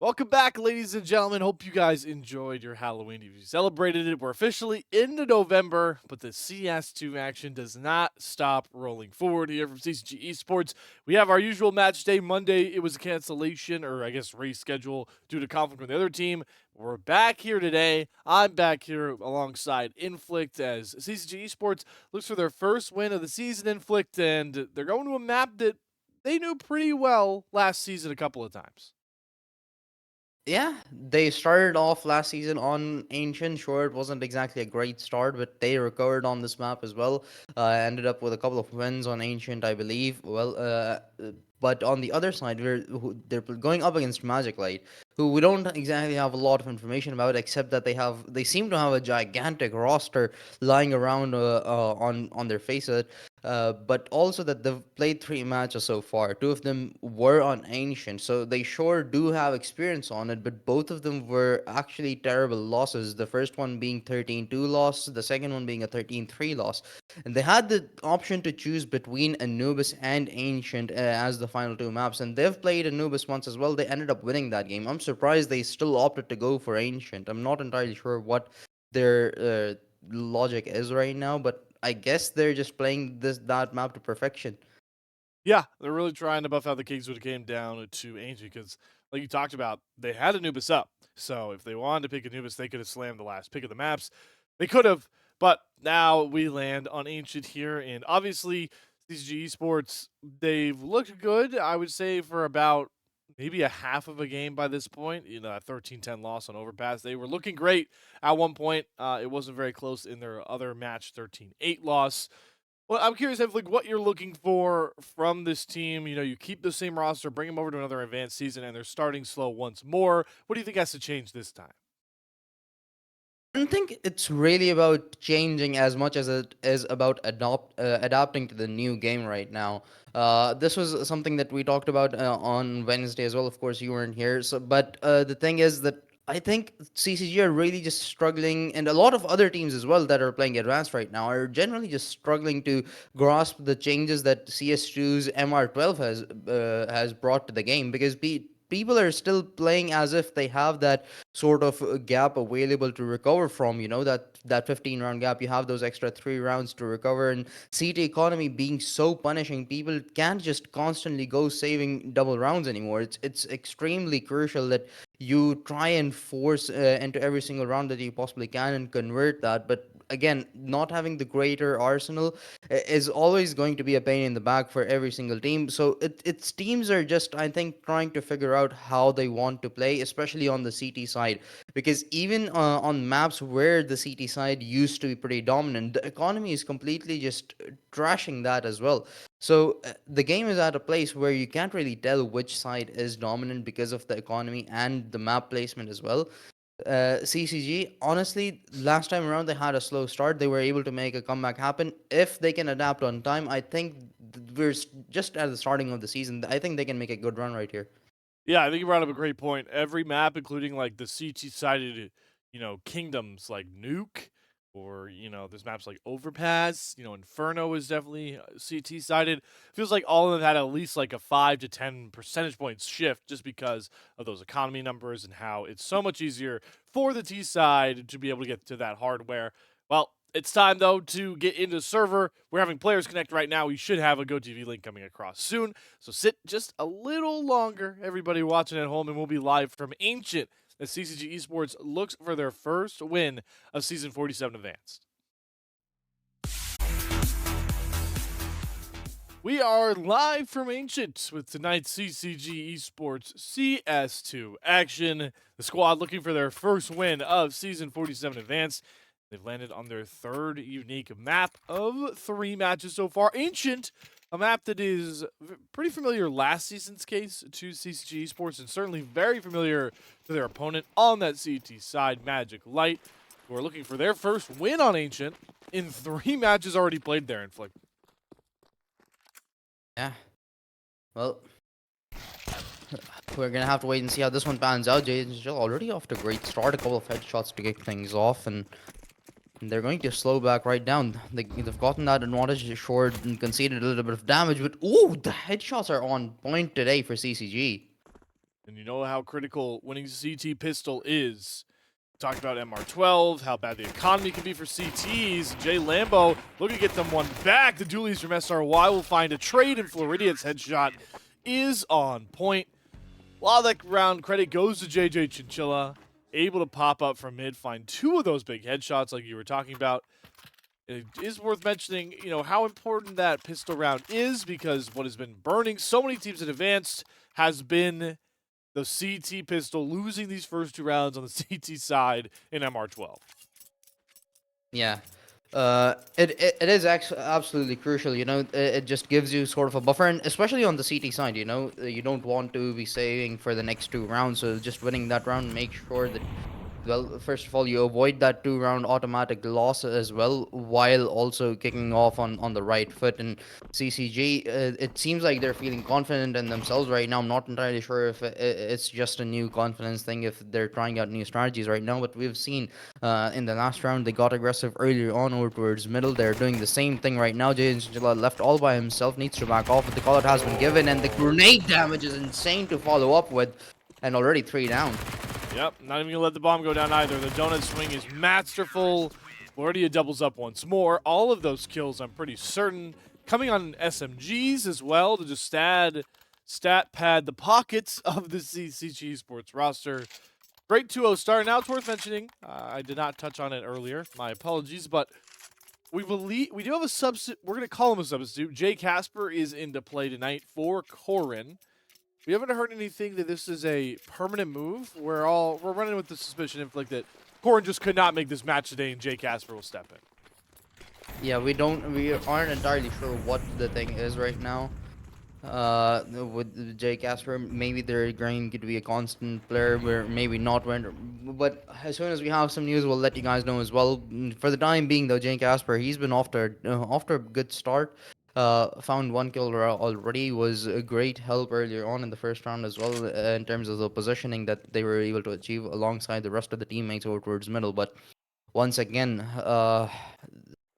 Welcome back, ladies and gentlemen. Hope you guys enjoyed your Halloween. If you celebrated it, we're officially into November, but the CS2 action does not stop rolling forward here from CCG Esports. We have our usual match day Monday. It was a cancellation, or I guess reschedule, due to conflict with the other team. We're back here today. I'm back here alongside Inflict as CCG Esports looks for their first win of the season. Inflict, and they're going to a map that they knew pretty well last season a couple of times. Yeah, they started off last season on Ancient. Sure, it wasn't exactly a great start, but they recovered on this map as well. Ended up with a couple of wins on Ancient, I believe. But on the other side, they're going up against MagicLight, who we don't exactly have a lot of information about, except that they seem to have a gigantic roster lying around on their faces. But also that they've played three matches so far. Two of them were on Ancient, so they sure do have experience on it, but both of them were actually terrible losses. The first one being 13-2 loss, the second one being a 13-3 loss. And they had the option to choose between Anubis and Ancient as the final two maps, and they've played Anubis once as well. They ended up winning that game. I'm surprised they still opted to go for Ancient. I'm not entirely sure what their logic is right now, but I guess they're just playing that map to perfection. Yeah, they're really trying to buff out the Kings when it came down to Ancient because, like you talked about, they had Anubis up. So if they wanted to pick Anubis, they could have slammed the last pick of the maps. They could have, but now we land on Ancient here, and obviously CCG Esports, they've looked good, I would say, for about maybe a half of a game by this point. You know, that 13-10 loss on Overpass. They were looking great at one point. It wasn't very close in their other match, 13-8 loss. Well, I'm curious if like what you're looking for from this team. You know, you keep the same roster, bring them over to another advanced season, and they're starting slow once more. What do you think has to change this time? I don't think it's really about changing as much as it is about adapting to the new game right now. This was something that we talked about on Wednesday as well. Of course, you weren't here. But the thing is that I think CCG are really just struggling, and a lot of other teams as well that are playing advanced right now are generally just struggling to grasp the changes that CS2's MR12 has brought to the game because people are still playing as if they have that sort of gap available to recover from. You know, that 15 round gap, you have those extra 3 rounds to recover. And CT economy being so punishing, people can't just constantly go saving double rounds anymore. It's extremely crucial that you try and force into every single round that you possibly can and convert that. But again, not having the greater arsenal is always going to be a pain in the back for every single team. So its teams are just, I think, trying to figure out how they want to play, especially on the CT side, because even on maps where the CT side used to be pretty dominant, the economy is completely just trashing that as well. So the game is at a place where you can't really tell which side is dominant because of the economy and the map placement as well. CCG, honestly, last time around they had a slow start. They were able to make a comeback happen. If they can adapt on time, I think just at the starting of the season. I think they can make a good run right here. Yeah, I think you brought up a great point. Every map, including like the CT sided, kingdoms like Nuke, or there's maps like Overpass. Inferno is definitely CT sided. Feels like all of them had at least like a 5 to 10 percentage points shift just because of those economy numbers and how it's so much easier for the T side to be able to get to that hardware. Well, it's time though to get into the server. We're having players connect right now. We should have a GoTV link coming across soon. So sit just a little longer, everybody watching at home, and we'll be live from Ancient as CCG Esports looks for their first win of Season 47 Advanced. We are live from Ancient with tonight's CCG Esports CS2 action. The squad looking for their first win of Season 47 Advanced. They've landed on their third unique map of 3 matches so far. Ancient, a map that is pretty familiar last season's case to CCG Esports and certainly very familiar to their opponent on that CT side, MagicLight, who are looking for their first win on Ancient in 3 matches already played there in Flick. Yeah. Well, we're gonna have to wait and see how this one pans out. Jaden's still already off to a great start. A couple of headshots to kick things off, and they're going to slow back right down. They've gotten that advantage short and conceded a little bit of damage, but ooh, the headshots are on point today for CCG. And you know how critical winning CT pistol is. Talked about MR12, how bad the economy can be for CTs. Jay Lambo looking to get them one back. The dualies from SRY will find a trade, and Floridia's headshot is on point. A lot of that round credit goes to JJ Chinchilla, able to pop up from mid, find 2 of those big headshots like you were talking about. It is worth mentioning, how important that pistol round is, because what has been burning so many teams in advanced has been the CT pistol losing these first 2 rounds on the CT side in MR12. Yeah. It is actually absolutely crucial. It just gives you sort of a buffer, and especially on the CT side. You don't want to be saving for the next 2 rounds. So just winning that round, make sure that, well, first of all, you avoid that 2 round automatic loss as well, while also kicking off on the right foot. And CCG, it seems like they're feeling confident in themselves right now. I'm not entirely sure if it's just a new confidence thing, if they're trying out new strategies right now. But we've seen in the last round they got aggressive earlier on over towards middle. They're doing the same thing right now. Jaden Angela left all by himself, needs to back off, but the call out has been given, and the grenade damage is insane to follow up with, and already 3 down. Yep, not even going to let the bomb go down either. The donut swing is masterful. Floridia doubles up once more. All of those kills, I'm pretty certain, coming on SMGs as well to just stat pad the pockets of the CCG Esports roster. Great 2-0 start. Now it's worth mentioning, I did not touch on it earlier. My apologies, but we do have a substitute. We're going to call him a substitute. Jay Casper is into play tonight for Corin. We haven't heard anything that this is a permanent move. We're running with the suspicion that Corin just could not make this match today, and Jay Casper will step in. Yeah, we aren't entirely sure what the thing is right now. With Jay Casper, maybe they're going to be a constant player, where maybe not. But as soon as we have some news, we'll let you guys know as well. For the time being, though, Jay Casper, he's been off to a good start. Found 1 kill already, was a great help earlier on in the first round as well, in terms of the positioning that they were able to achieve alongside the rest of the teammates over towards middle. But once again,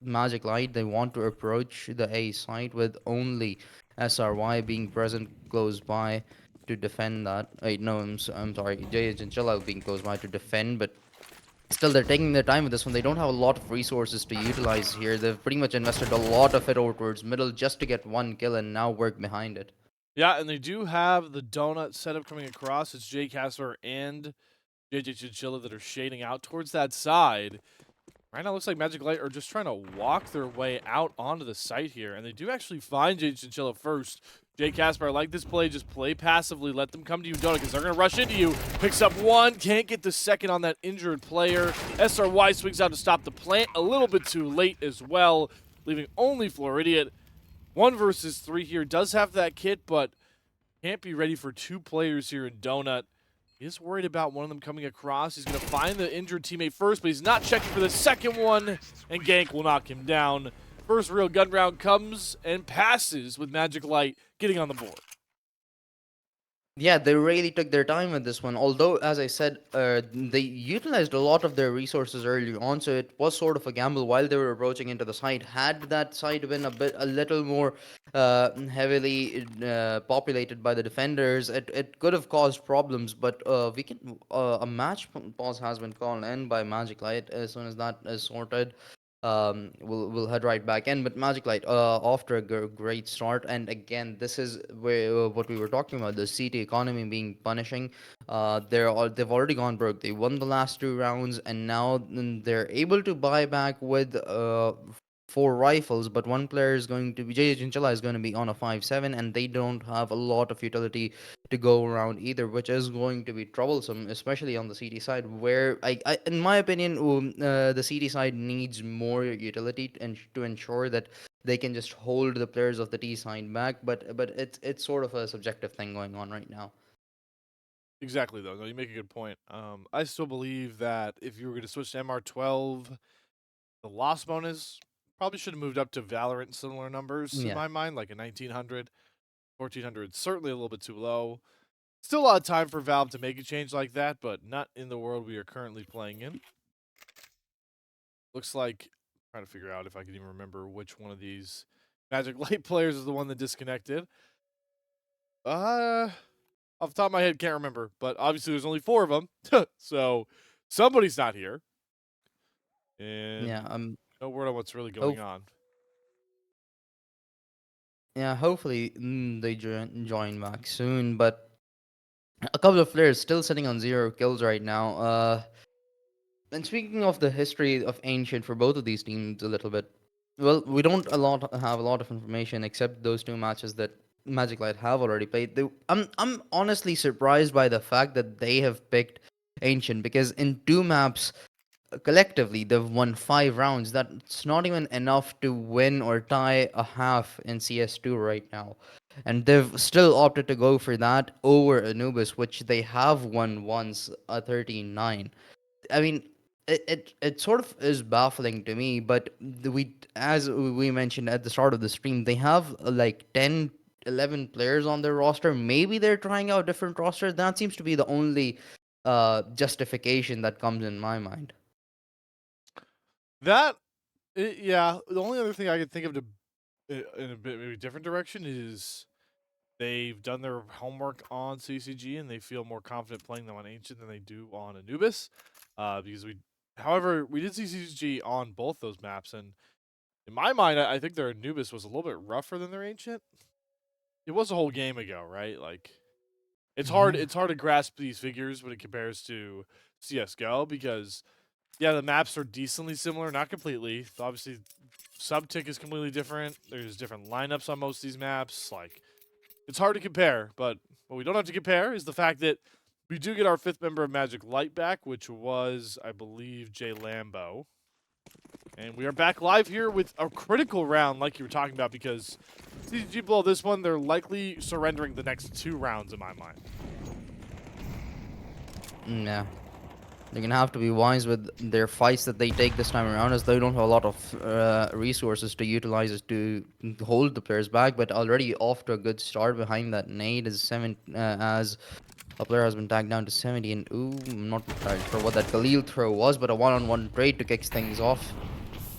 MagicLight, they want to approach the A site with only SRY being present close by to defend that. Wait, no, I'm sorry, Jay Chinchilla being close by to defend, but still they're taking their time with this one. They don't have a lot of resources to utilize here. They've pretty much invested a lot of it over towards middle just to get 1 kill and now work behind it. Yeah, and they do have the donut setup coming across. It's Jay Casper and JJ Chinchilla that are shading out towards that side. Right now, it looks like MagicLight are just trying to walk their way out onto the site here, and they do actually find Jay Chinchilla first. Jay Casper, I like this play. Just play passively. Let them come to you, Donut, because they're going to rush into you. Picks up 1. Can't get the second on that injured player. SRY swings out to stop the plant a little bit too late as well, leaving only Floridian. 1 versus 3 here. Does have that kit, but can't be ready for 2 players here in Donut. He is worried about one of them coming across. He's going to find the injured teammate first, but he's not checking for the second one, and Gank will knock him down. First real gun round comes and passes with MagicLight getting on the board. Yeah, they really took their time with this one. Although, as I said, they utilized a lot of their resources early on, so it was sort of a gamble while they were approaching into the site. Had that site been a little more heavily populated by the defenders, it could have caused problems. But a match pause has been called in by MagicLight. As soon as that is sorted, we'll head right back in. But MagicLight, off to a great start, and again, this is where what we were talking about, the CT economy being punishing. They've already gone broke. They won the last 2 rounds, and now they're able to buy back with 4 rifles. But one player is going to be JJ Chinchilla is going to be on a 5.7, and they don't have a lot of utility to go around either, which is going to be troublesome, especially on the CT side, where in my opinion, the CT side needs more utility to ensure that they can just hold the players of the T side back. But it's sort of a subjective thing going on right now. Exactly, though. No, you make a good point. I still believe that if you were going to switch to MR12, the loss bonus probably should have moved up to Valorant similar numbers in Yeah. my mind, like a 1900, 1400. Certainly a little bit too low. Still a lot of time for Valve to make a change like that, but not in the world we are currently playing in. Looks like, I'm trying to figure out if I can even remember which one of these MagicLight players is the one that disconnected. Off the top of my head, can't remember. But obviously, there's only 4 of them, so somebody's not here, Yeah, and no word on what's really going hope on. yeah, hopefully they join back soon. But a couple of players still sitting on 0 kills right now. And speaking of the history of Ancient for both of these teams a little bit, well, we don't have a lot of information except those 2 matches that Magic Light have already played. I'm honestly surprised by the fact that they have picked Ancient, because in 2 maps collectively they've won 5 rounds. That's not even enough to win or tie a half in CS2 right now, and they've still opted to go for that over Anubis, which they have won once, a 13-9. I mean, it sort of is baffling to me, but as we mentioned at the start of the stream, they have like 10, 11 players on their roster. Maybe they're trying out different rosters. That seems to be the only justification that comes in my mind. That, yeah. The only other thing I can think of to in a bit maybe different direction is they've done their homework on CCG and they feel more confident playing them on Ancient than they do on Anubis. Because however, we did see CCG on both those maps, and in my mind, I think their Anubis was a little bit rougher than their Ancient. It was a whole game ago, right? Like it's hard. Yeah. It's hard to grasp these figures when it compares to CS:GO because yeah, the maps are decently similar, not completely. Obviously, subtick is completely different. There's different lineups on most of these maps. Like it's hard to compare, but what we don't have to compare is the fact that we do get our 5th member of MagicLight back, which was, I believe, Jay Lambo. And we are back live here with a critical round, like you were talking about, because CCG blow this one, they're likely surrendering the next 2 rounds, in my mind. Yeah. They're gonna have to be wise with their fights that they take this time around, as they don't have a lot of resources to utilize it to hold the players back. But already off to a good start behind that nade is as a player has been tagged down to 70. And ooh, I'm not entirely sure what that Khalil throw was, but a one-on-one trade to kick things off.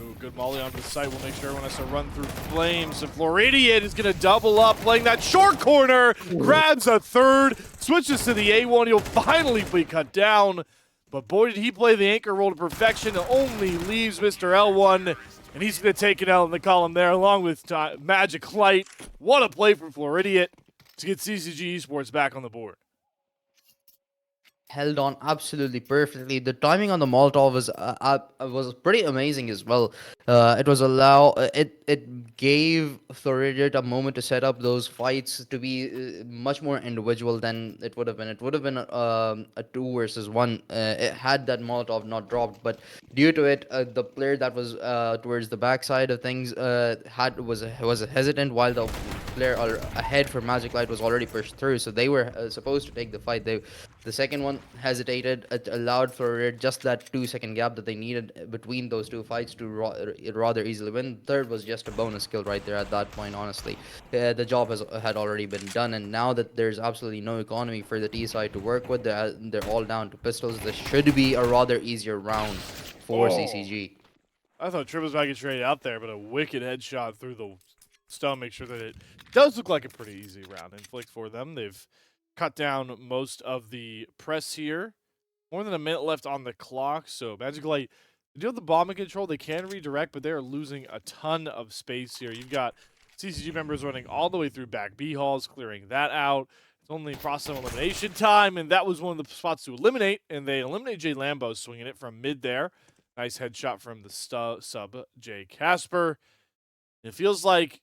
Ooh, good molly onto the site. We'll make sure everyone has to run through flames. And Floridian is going to double up, playing that short corner. Grabs a third, switches to the A1. He'll finally be cut down. But boy, did he play the anchor role to perfection. It only leaves Mr. L1. And he's going to take an L in the column there, along with MagicLight. What a play from Floridian to get CCG Esports back on the board. Held on absolutely perfectly. The timing on the Molotov was pretty amazing as well. It gave Floridian a moment to set up those fights to be much more individual than it would have been. It would have been a 2 versus 1. It had that Molotov not dropped, but due to it, the player that was towards the backside of things was hesitant, while the player ahead for Magic Light was already pushed through. So they were supposed to take the fight. The second one hesitated. It allowed for just that 2 second gap that they needed between those 2 fights to rather easily win. Third was just a bonus kill right there at that point, honestly. The job had already been done, and now that there's absolutely no economy for the T side to work with, they're all down to pistols. This should be a rather easier round for CCG. I thought Triple was about to get straight out there, but a wicked headshot through the stone makes sure that it does look like a pretty easy round. Inflict for them. They've cut down most of the press here. More than a minute left on the clock, so MagicLight, they do have the bomb in control. They can redirect, but they're losing a ton of space here. You've got CCG members running all the way through back B halls, clearing that out. It's only process elimination time, and that was one of the spots to eliminate, and they eliminate Jay Lambo, swinging it from mid there. Nice headshot from the sub, Jay Casper. It feels like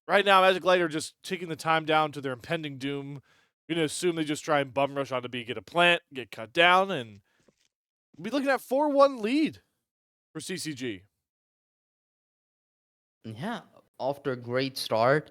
right now MagicLight are just taking the time down to their impending doom. We're going to assume they just try and bum rush onto B, get a plant, get cut down, and we'll be looking at 4-1 lead for CCG. Yeah, off to a great start.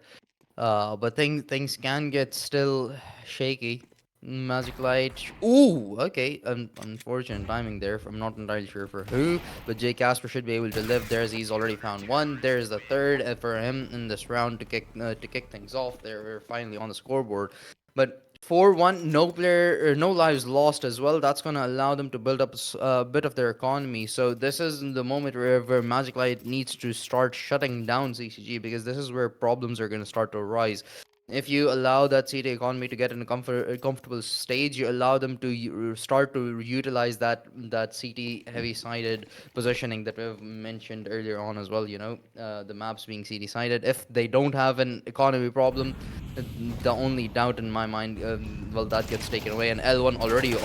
But things can get still shaky. Magic Light. Ooh, okay. Unfortunate timing there. I'm not entirely sure for who, but Jay Casper should be able to live there, as he's already found one. There's the third for him in this round to kick things off. They're finally on the scoreboard. But 4-1, no lives lost as well. That's gonna allow them to build up a bit of their economy. So this is the moment where Magic Light needs to start shutting down CCG, because this is where problems are gonna start to arise. if you allow that CT economy to get in a comfortable stage, you allow them to start to utilize that CT heavy sided positioning that we've mentioned earlier on as well. The maps being CT sided. If they don't have an economy problem, the only doubt in my mind, well, that gets taken away, and L1 already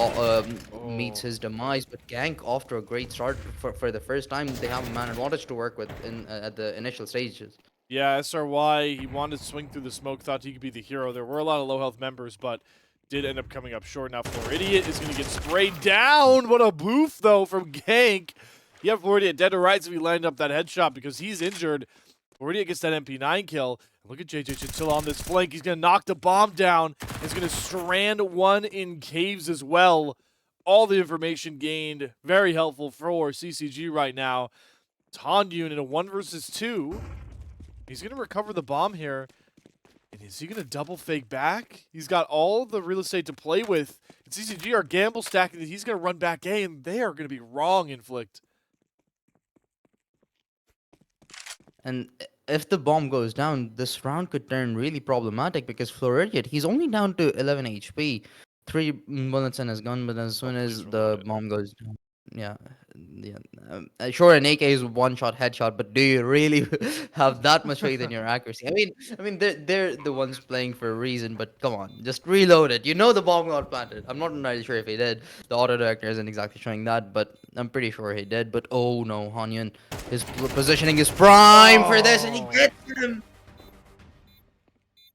meets Oh. his demise. But Gank, after a great start for the first time, they have a man advantage to work with in at the initial stages. Yeah, SRY, he wanted to swing through the smoke, thought he could be the hero. There were a lot of low health members, but did end up coming up short. Now Floridian is going to get sprayed down. What a boof, though, from Gank. You have Floridian dead to rights if he lined up that headshot because he's injured. Floridian gets that MP9 kill. Look at JJ Chinchilla on this flank. He's going to knock the bomb down. He's going to strand one in caves as well. All the information gained. Very helpful for CCG right now. Tonyun in a 1 versus 2. He's going to recover the bomb here. And is he going to double fake back? He's got all the real estate to play with. And CCG are gamble stacking that he's going to run back A, and they are going to be wrong, Inflict. And if the bomb goes down, this round could turn really problematic because Floridian, he's only down to 11 HP, 3 bullets in his gun, but as Oh, soon please as don't ruin the it. bomb goes down, yeah, yeah. Sure, an AK is one shot headshot, but do you really have that much faith in your accuracy? I mean, they're the ones playing for a reason, but come on, just reload it. You know the bomb got planted. I'm not entirely sure if he did. The auto director isn't exactly showing that, but I'm pretty sure he did. But oh no, Hanyan, his positioning is prime for this, and he Oh, gets him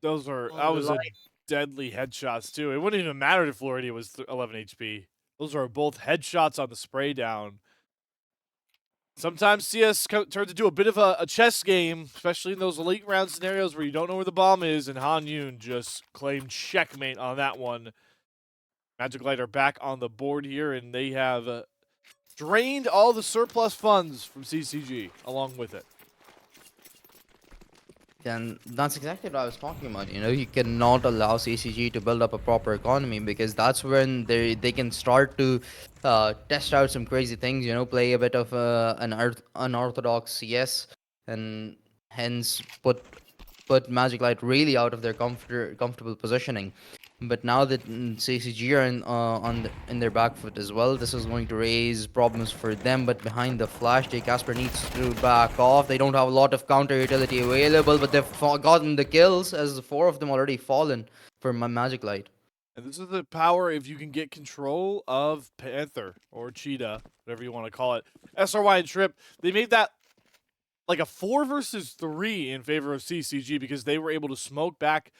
that on the was a line. deadly headshots, too. It wouldn't even matter if Floridia was 11 HP. Those are both headshots on the spray down. Sometimes CS turns into a bit of a chess game, especially in those elite round scenarios where you don't know where the bomb is, and Han Yun just claimed checkmate on that one. MagicLight are back on the board here, and they have drained all the surplus funds from CCG along with it. And that's exactly what I was talking about. You cannot allow CCG to build up a proper economy because that's when they can start to test out some crazy things. Play a bit of an unorthodox CS, and hence put Magic Light really out of their comfortable positioning. But now that CCG are in their back foot as well, this is going to raise problems for them. But behind the flash, J Casper needs to back off. They don't have a lot of counter utility available, but they've gotten the kills as the 4 of them already fallen for my Magic Light. And this is the power if you can get control of Panther or Cheetah, whatever you want to call it. SRY and Trip, they made that like a 4 versus 3 in favor of CCG because they were able to smoke back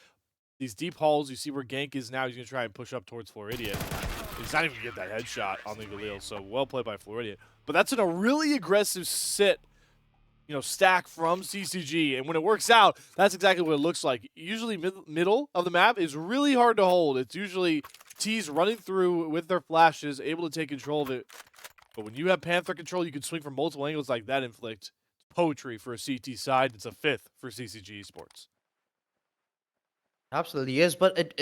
these deep holes. You see where Gank is now. He's going to try and push up towards Floridian. He's not even going to get that headshot on the Galil, so well played by Floridian. But that's in a really aggressive stack from CCG. And when it works out, that's exactly what it looks like. Usually middle of the map is really hard to hold. It's usually T's running through with their flashes, able to take control of it. But when you have Panther control, you can swing from multiple angles like that, Inflict. Poetry for a CT side. It's a 5th for CCG Esports. Absolutely is, but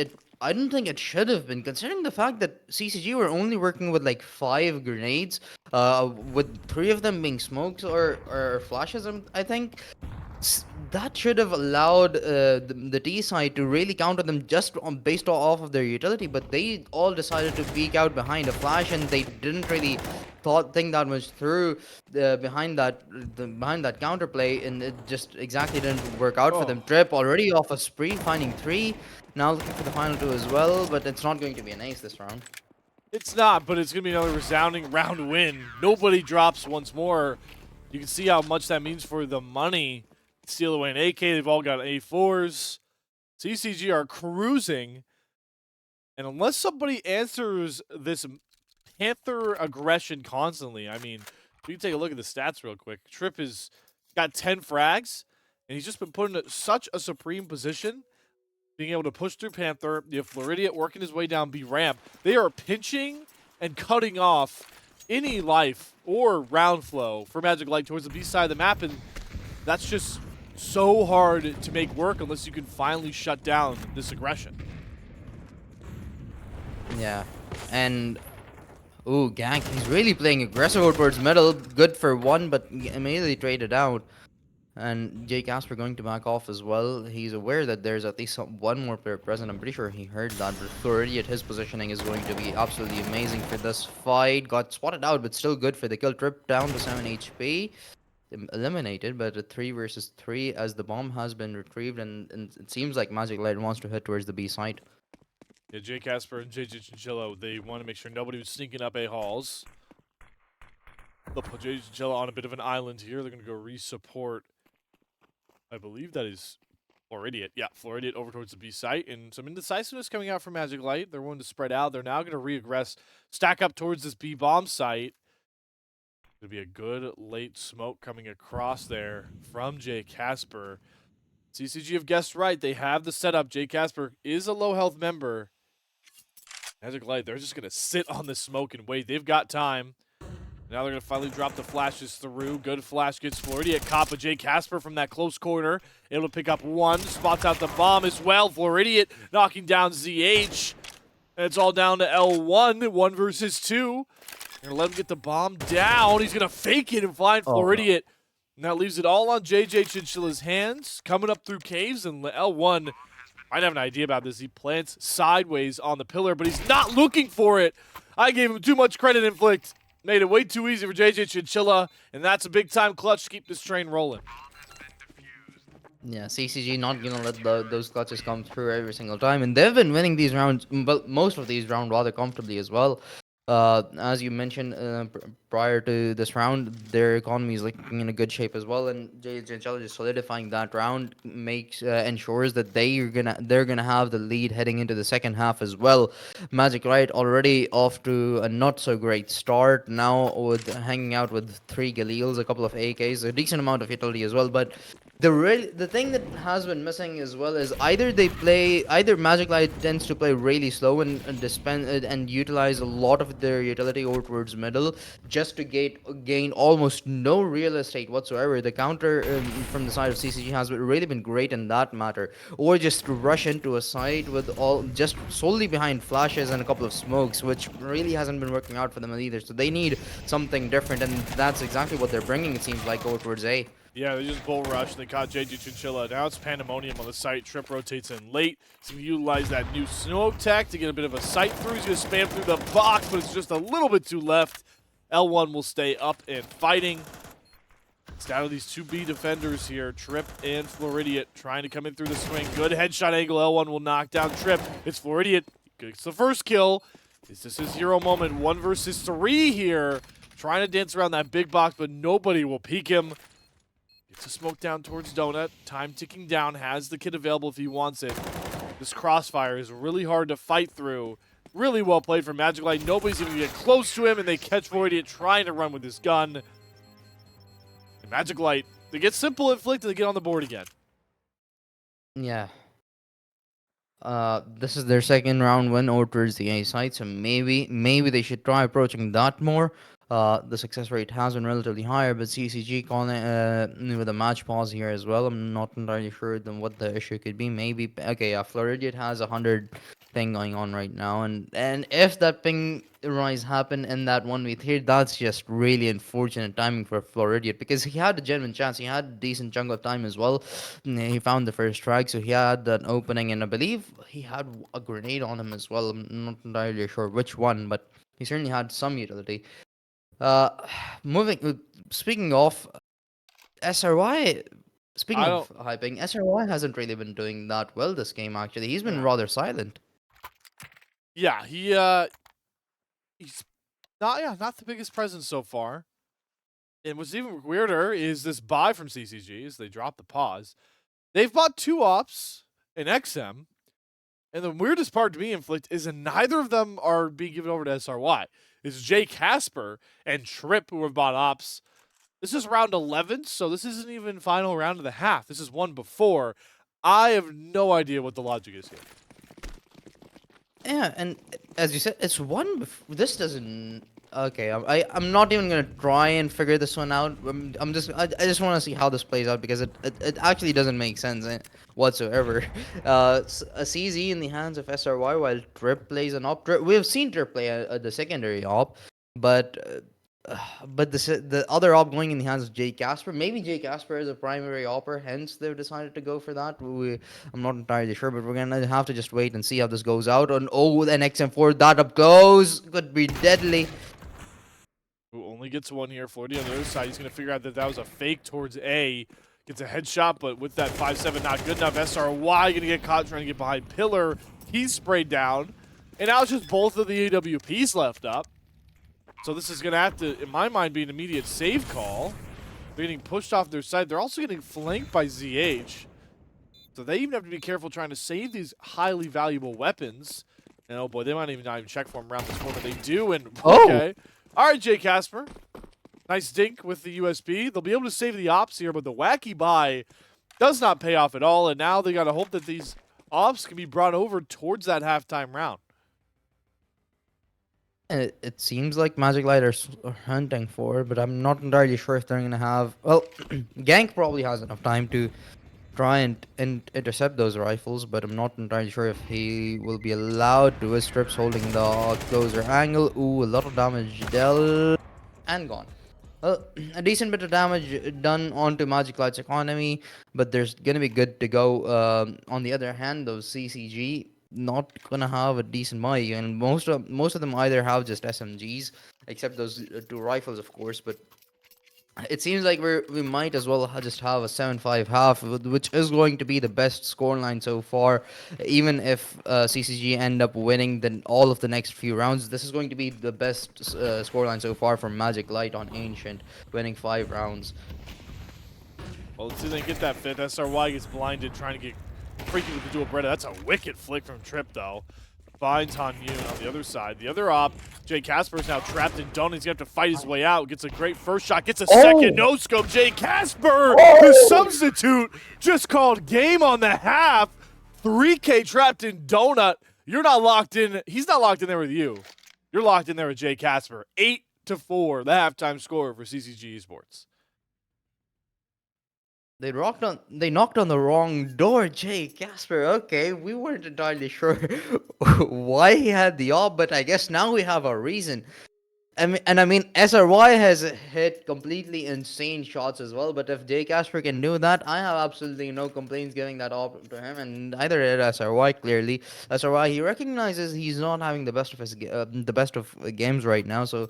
I don't think it should have been, considering the fact that CCG were only working with like 5 grenades, with 3 of them being smokes or flashes. I think that should have allowed the T side to really counter them just based off of their utility, but they all decided to peek out behind a flash, and they didn't really think that much through behind that counterplay, and it just exactly didn't work out for Oh, them. Trip already off a spree, finding 3, now looking for the final 2 as well, but it's not going to be an ace this round. it's not, but it's going to be another resounding round win. Nobody drops once more. You can see how much that means for the money. Steal away an AK. They've all got A4s. CCG are cruising. And unless somebody answers this Panther aggression constantly, I mean, we can take a look at the stats real quick. Trip has got 10 frags, and he's just been put in such a supreme position, being able to push through Panther. You have Floridian working his way down B ramp. They are pinching and cutting off any life or round flow for MagicLight towards the B side of the map, and that's just so hard to make work unless you can finally shut down this aggression. Yeah, and ooh, Gank, he's really playing aggressive towards middle. Good for 1, but immediately traded out. And Jay Casper going to back off as well. He's aware that there's at least one more player present. I'm pretty sure he heard that. But Floridiat, his positioning is going to be absolutely amazing for this fight. Got spotted out, but still good for the kill. Trip down to 7 HP. Eliminated, but a 3 versus 3 as the bomb has been retrieved. And it seems like MagicLight wants to head towards the B side. Yeah, Jay Casper and JJ Chinchilla, they want to make sure nobody was sneaking up A halls. They'll put JJ Chinchilla on a bit of an island here. They're going to go re-support. I believe that is Floridiat. Yeah, Floridiat over towards the B site. And some indecisiveness coming out from MagicLight. They're willing to spread out. They're now going to re-aggress, stack up towards this B bomb site. Going to be a good late smoke coming across there from Jay Casper. CCG have guessed right. They have the setup. Jay Casper is a low health member. MagicLight, they're just going to sit on the smoke and wait. They've got time. Now they're going to finally drop the flashes through. Good flash gets Floridiat caught, but Jay Casper from that close corner able to pick up one. Spots out the bomb as well. Floridiat knocking down ZH. And it's all down to L1. 1 versus 2. They're going to let him get the bomb down. He's going to fake it and find Floridiat. And that leaves it all on JJ Chinchilla's hands. Coming up through caves, and L1 might have an idea about this. He plants sideways on the pillar, but he's not looking for it. I gave him too much credit, Inflict. Made it way too easy for JJ Chinchilla, and that's a big-time clutch to keep this train rolling. Yeah, CCG not gonna let those clutches come through every single time, and they've been winning these rounds, but most of these rounds rather comfortably as well. As you mentioned prior to this round, their economy is looking in a good shape as well, and JHL just solidifying that round makes ensures that they're gonna have the lead heading into the second half as well. MagicLight already off to a not so great start now with hanging out with 3 Galils, a couple of AKs, a decent amount of utility as well, but the thing that has been missing as well is either MagicLight tends to play really slow and utilize a lot of their utility over towards middle just to gain almost no real estate whatsoever. The counter from the side of CCG has really been great in that matter, or just rush into a site with all just solely behind flashes and a couple of smokes, which really hasn't been working out for them either. So they need something different, and that's exactly what they're bringing. It seems like over towards A. Yeah, they just bull rush. They caught JJ Chinchilla. Now it's Pandemonium on the site. Trip rotates in late. So he utilize that new smoke tech to get a bit of a sight through. He's going to spam through the box, but it's just a little bit too left. L1 will stay up and fighting. It's down to these 2B defenders here. Trip and Floridiat trying to come in through the swing. Good headshot angle. L1 will knock down Trip. It's Floridiat. Gets the first kill. Is this his hero moment? 1 versus 3 here. Trying to dance around that big box, but nobody will peek him. Gets a smoke down towards Donut. Time ticking down. Has the kit available if he wants it. This crossfire is really hard to fight through. Really well played from MagicLight. Nobody's even get close to him, and they catch Floridiat trying to run with his gun. And MagicLight, they get simple inflict and they get on the board again. Yeah. This is their second round win over towards the A side, so maybe they should try approaching that more. The success rate has been relatively higher, but CCG calling with a match pause here as well. I'm not entirely sure then what the issue could be. Maybe okay, yeah, Floridiat has 100 thing going on right now, and if that ping rise happened in that 1v3, that's just really unfortunate timing for Floridiat, because he had a genuine chance. He had a decent chunk of time as well. He found the first strike, so he had that opening, and I believe he had a grenade on him as well. I'm not entirely sure which one, but he certainly had some utility. Uh, moving. Speaking of SRY, speaking I of don't. hyping, SRY hasn't really been doing that well this game. Actually, he's been rather silent. Yeah, he's not the biggest presence so far. And what's even weirder is this buy from CCG as they drop the pause. They've bought 2 ops and XM. And the weirdest part to me, Inflict, is that neither of them are being given over to SRY. It's Jay Casper and Trip who have bought ops. This is round 11, so this isn't even final round of the half. This is one before. I have no idea what the logic is here. Yeah, and as you said, it's one. This doesn't. Okay, I'm not even gonna try and figure this one out. I just want to see how this plays out, because it actually doesn't make sense whatsoever. A CZ in the hands of SRY while Trip plays an op. We've seen Trip play the secondary op, but but the other op going in the hands of Jay Casper. Maybe Jay Casper is a primary opper, hence they've decided to go for that. I'm not entirely sure, but we're gonna have to just wait and see how this goes out. And oh, an XM4 that up goes, could be deadly. Who only gets one here. Flirty on the other side. He's going to figure out that that was a fake towards A. Gets a headshot, but with that 5-7 not good enough. SRY going to get caught trying to get behind Pillar. He's sprayed down. And now it's just both of the AWPs left up. So this is going to have to, in my mind, be an immediate save call. They're getting pushed off their side. They're also getting flanked by ZH. So they even have to be careful trying to save these highly valuable weapons. And oh boy, they might even not even check for them around this corner. They do, and okay. All right, Jay Casper. Nice dink with the USB. They'll be able to save the ops here, but the wacky buy does not pay off at all. And now they got to hope that these ops can be brought over towards that halftime round. It seems like MagicLight are hunting for it, but I'm not entirely sure if they're going to have... Well, Gank probably has enough time to try and intercept those rifles, but I'm not entirely sure if he will be allowed to. His strips holding the closer angle. Ooh, a lot of damage dealt and gone. Well, a decent bit of damage done onto MagicLight's economy, but there's gonna be good to go. On the other hand, those CCG not gonna have a decent buy, and most of them either have just SMGs, except those two rifles, of course, but. It seems like we might as well just have a 7-5 half, which is going to be the best scoreline so far. Even if CCG end up winning then all of the next few rounds, this is going to be the best scoreline so far from MagicLight on Ancient, winning 5 rounds. Well, let's see if they get that fifth. SRY gets blinded trying to get freaky with the dual Beretta. That's a wicked flick from Trip, though. Finds Han Yoon on the other side. The other op, Jay Casper is now trapped in Donut. He's going to have to fight his way out. Gets a great first shot. Gets a second no-scope. Jay Casper, the substitute, just called game on the half. 3K trapped in Donut. You're not locked in. He's not locked in there with you. You're locked in there with Jay Casper. 8-4, the halftime score for CCG Esports. They knocked on the wrong door, Jay Casper. Okay, we weren't entirely sure why he had the op, but I guess now we have a reason. I mean, SRY has hit completely insane shots as well, but if Jay Casper can do that, I have absolutely no complaints giving that op to him, and neither did SRY, clearly. SRY, he recognizes he's not having the best of games right now, so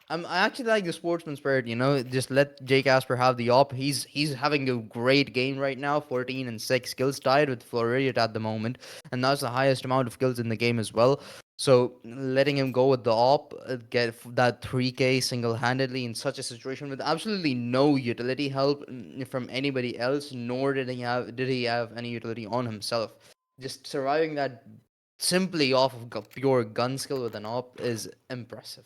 I actually like the sportsman spirit, just let Jay Casper have the op. He's having a great game right now, 14-6 kills, tied with Floridian at the moment, and that's the highest amount of kills in the game as well. So letting him go with the op, get that 3K single-handedly in such a situation with absolutely no utility help from anybody else, nor did he have any utility on himself. Just surviving that simply off of pure gun skill with an op is impressive,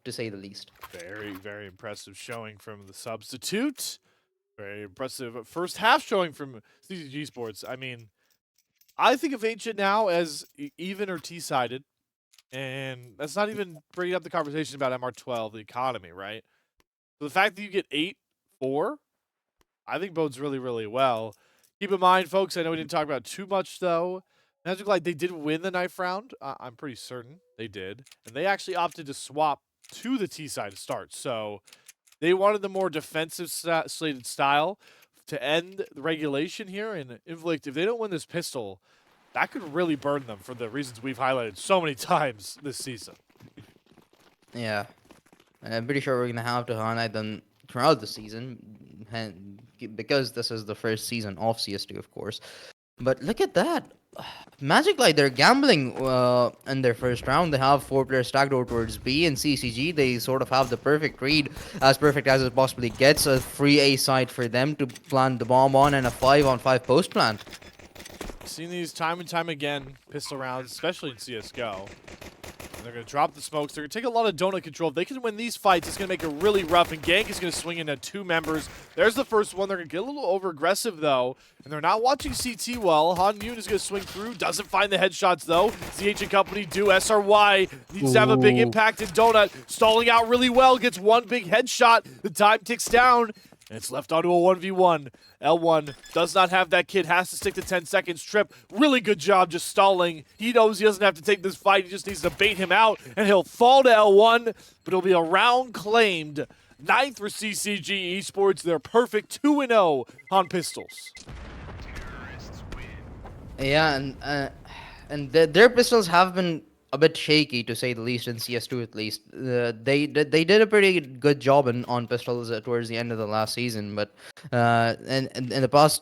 to say the least. Very, very impressive showing from the substitute. Very impressive first half showing from CCG Esports. I mean, I think of Ancient now as even or T-sided. And that's not even bringing up the conversation about MR12, the economy, right? So the fact that you get 8-4, I think bodes really, really well. Keep in mind, folks, I know we didn't talk about too much, though. MagicLight, they did win the knife round. I'm pretty certain they did. And they actually opted to swap to the T side to start. So they wanted the more defensive slated style to end the regulation here. And Inflict, if they don't win this pistol, that could really burn them for the reasons we've highlighted so many times this season. Yeah. And I'm pretty sure we're going to have to highlight them throughout the season, because this is the first season of CS2, of course. But look at that. MagicLight, they're gambling in their first round. They have 4 players stacked over towards B, and CCG, they sort of have the perfect read, as perfect as it possibly gets. A free A site for them to plant the bomb on, and a 5-on-5 post plant. Seen these time and time again, pistol rounds, especially in CSGO. And they're going to drop the smokes. They're going to take a lot of donut control. If they can win these fights, it's going to make it really rough. And Gank is going to swing into 2 members. There's the first one. They're going to get a little over-aggressive, though. And they're not watching CT well. Han Yoon is going to swing through. Doesn't find the headshots, though. ZH and company do. SRY needs to have a big impact in donut. Stalling out really well. Gets 1 big headshot. The time ticks down. And it's left onto a 1v1. L1 does not have that kid, has to stick to 10 seconds. Trip, really good job just stalling. He knows he doesn't have to take this fight, he just needs to bait him out, and he'll fall to L1, but it'll be a round claimed. 9th for CCG Esports. They're perfect 2-0 on pistols. Yeah, and their pistols have been a bit shaky to say the least in CS2 at least. They did a pretty good job on pistols towards the end of the last season, but and in the past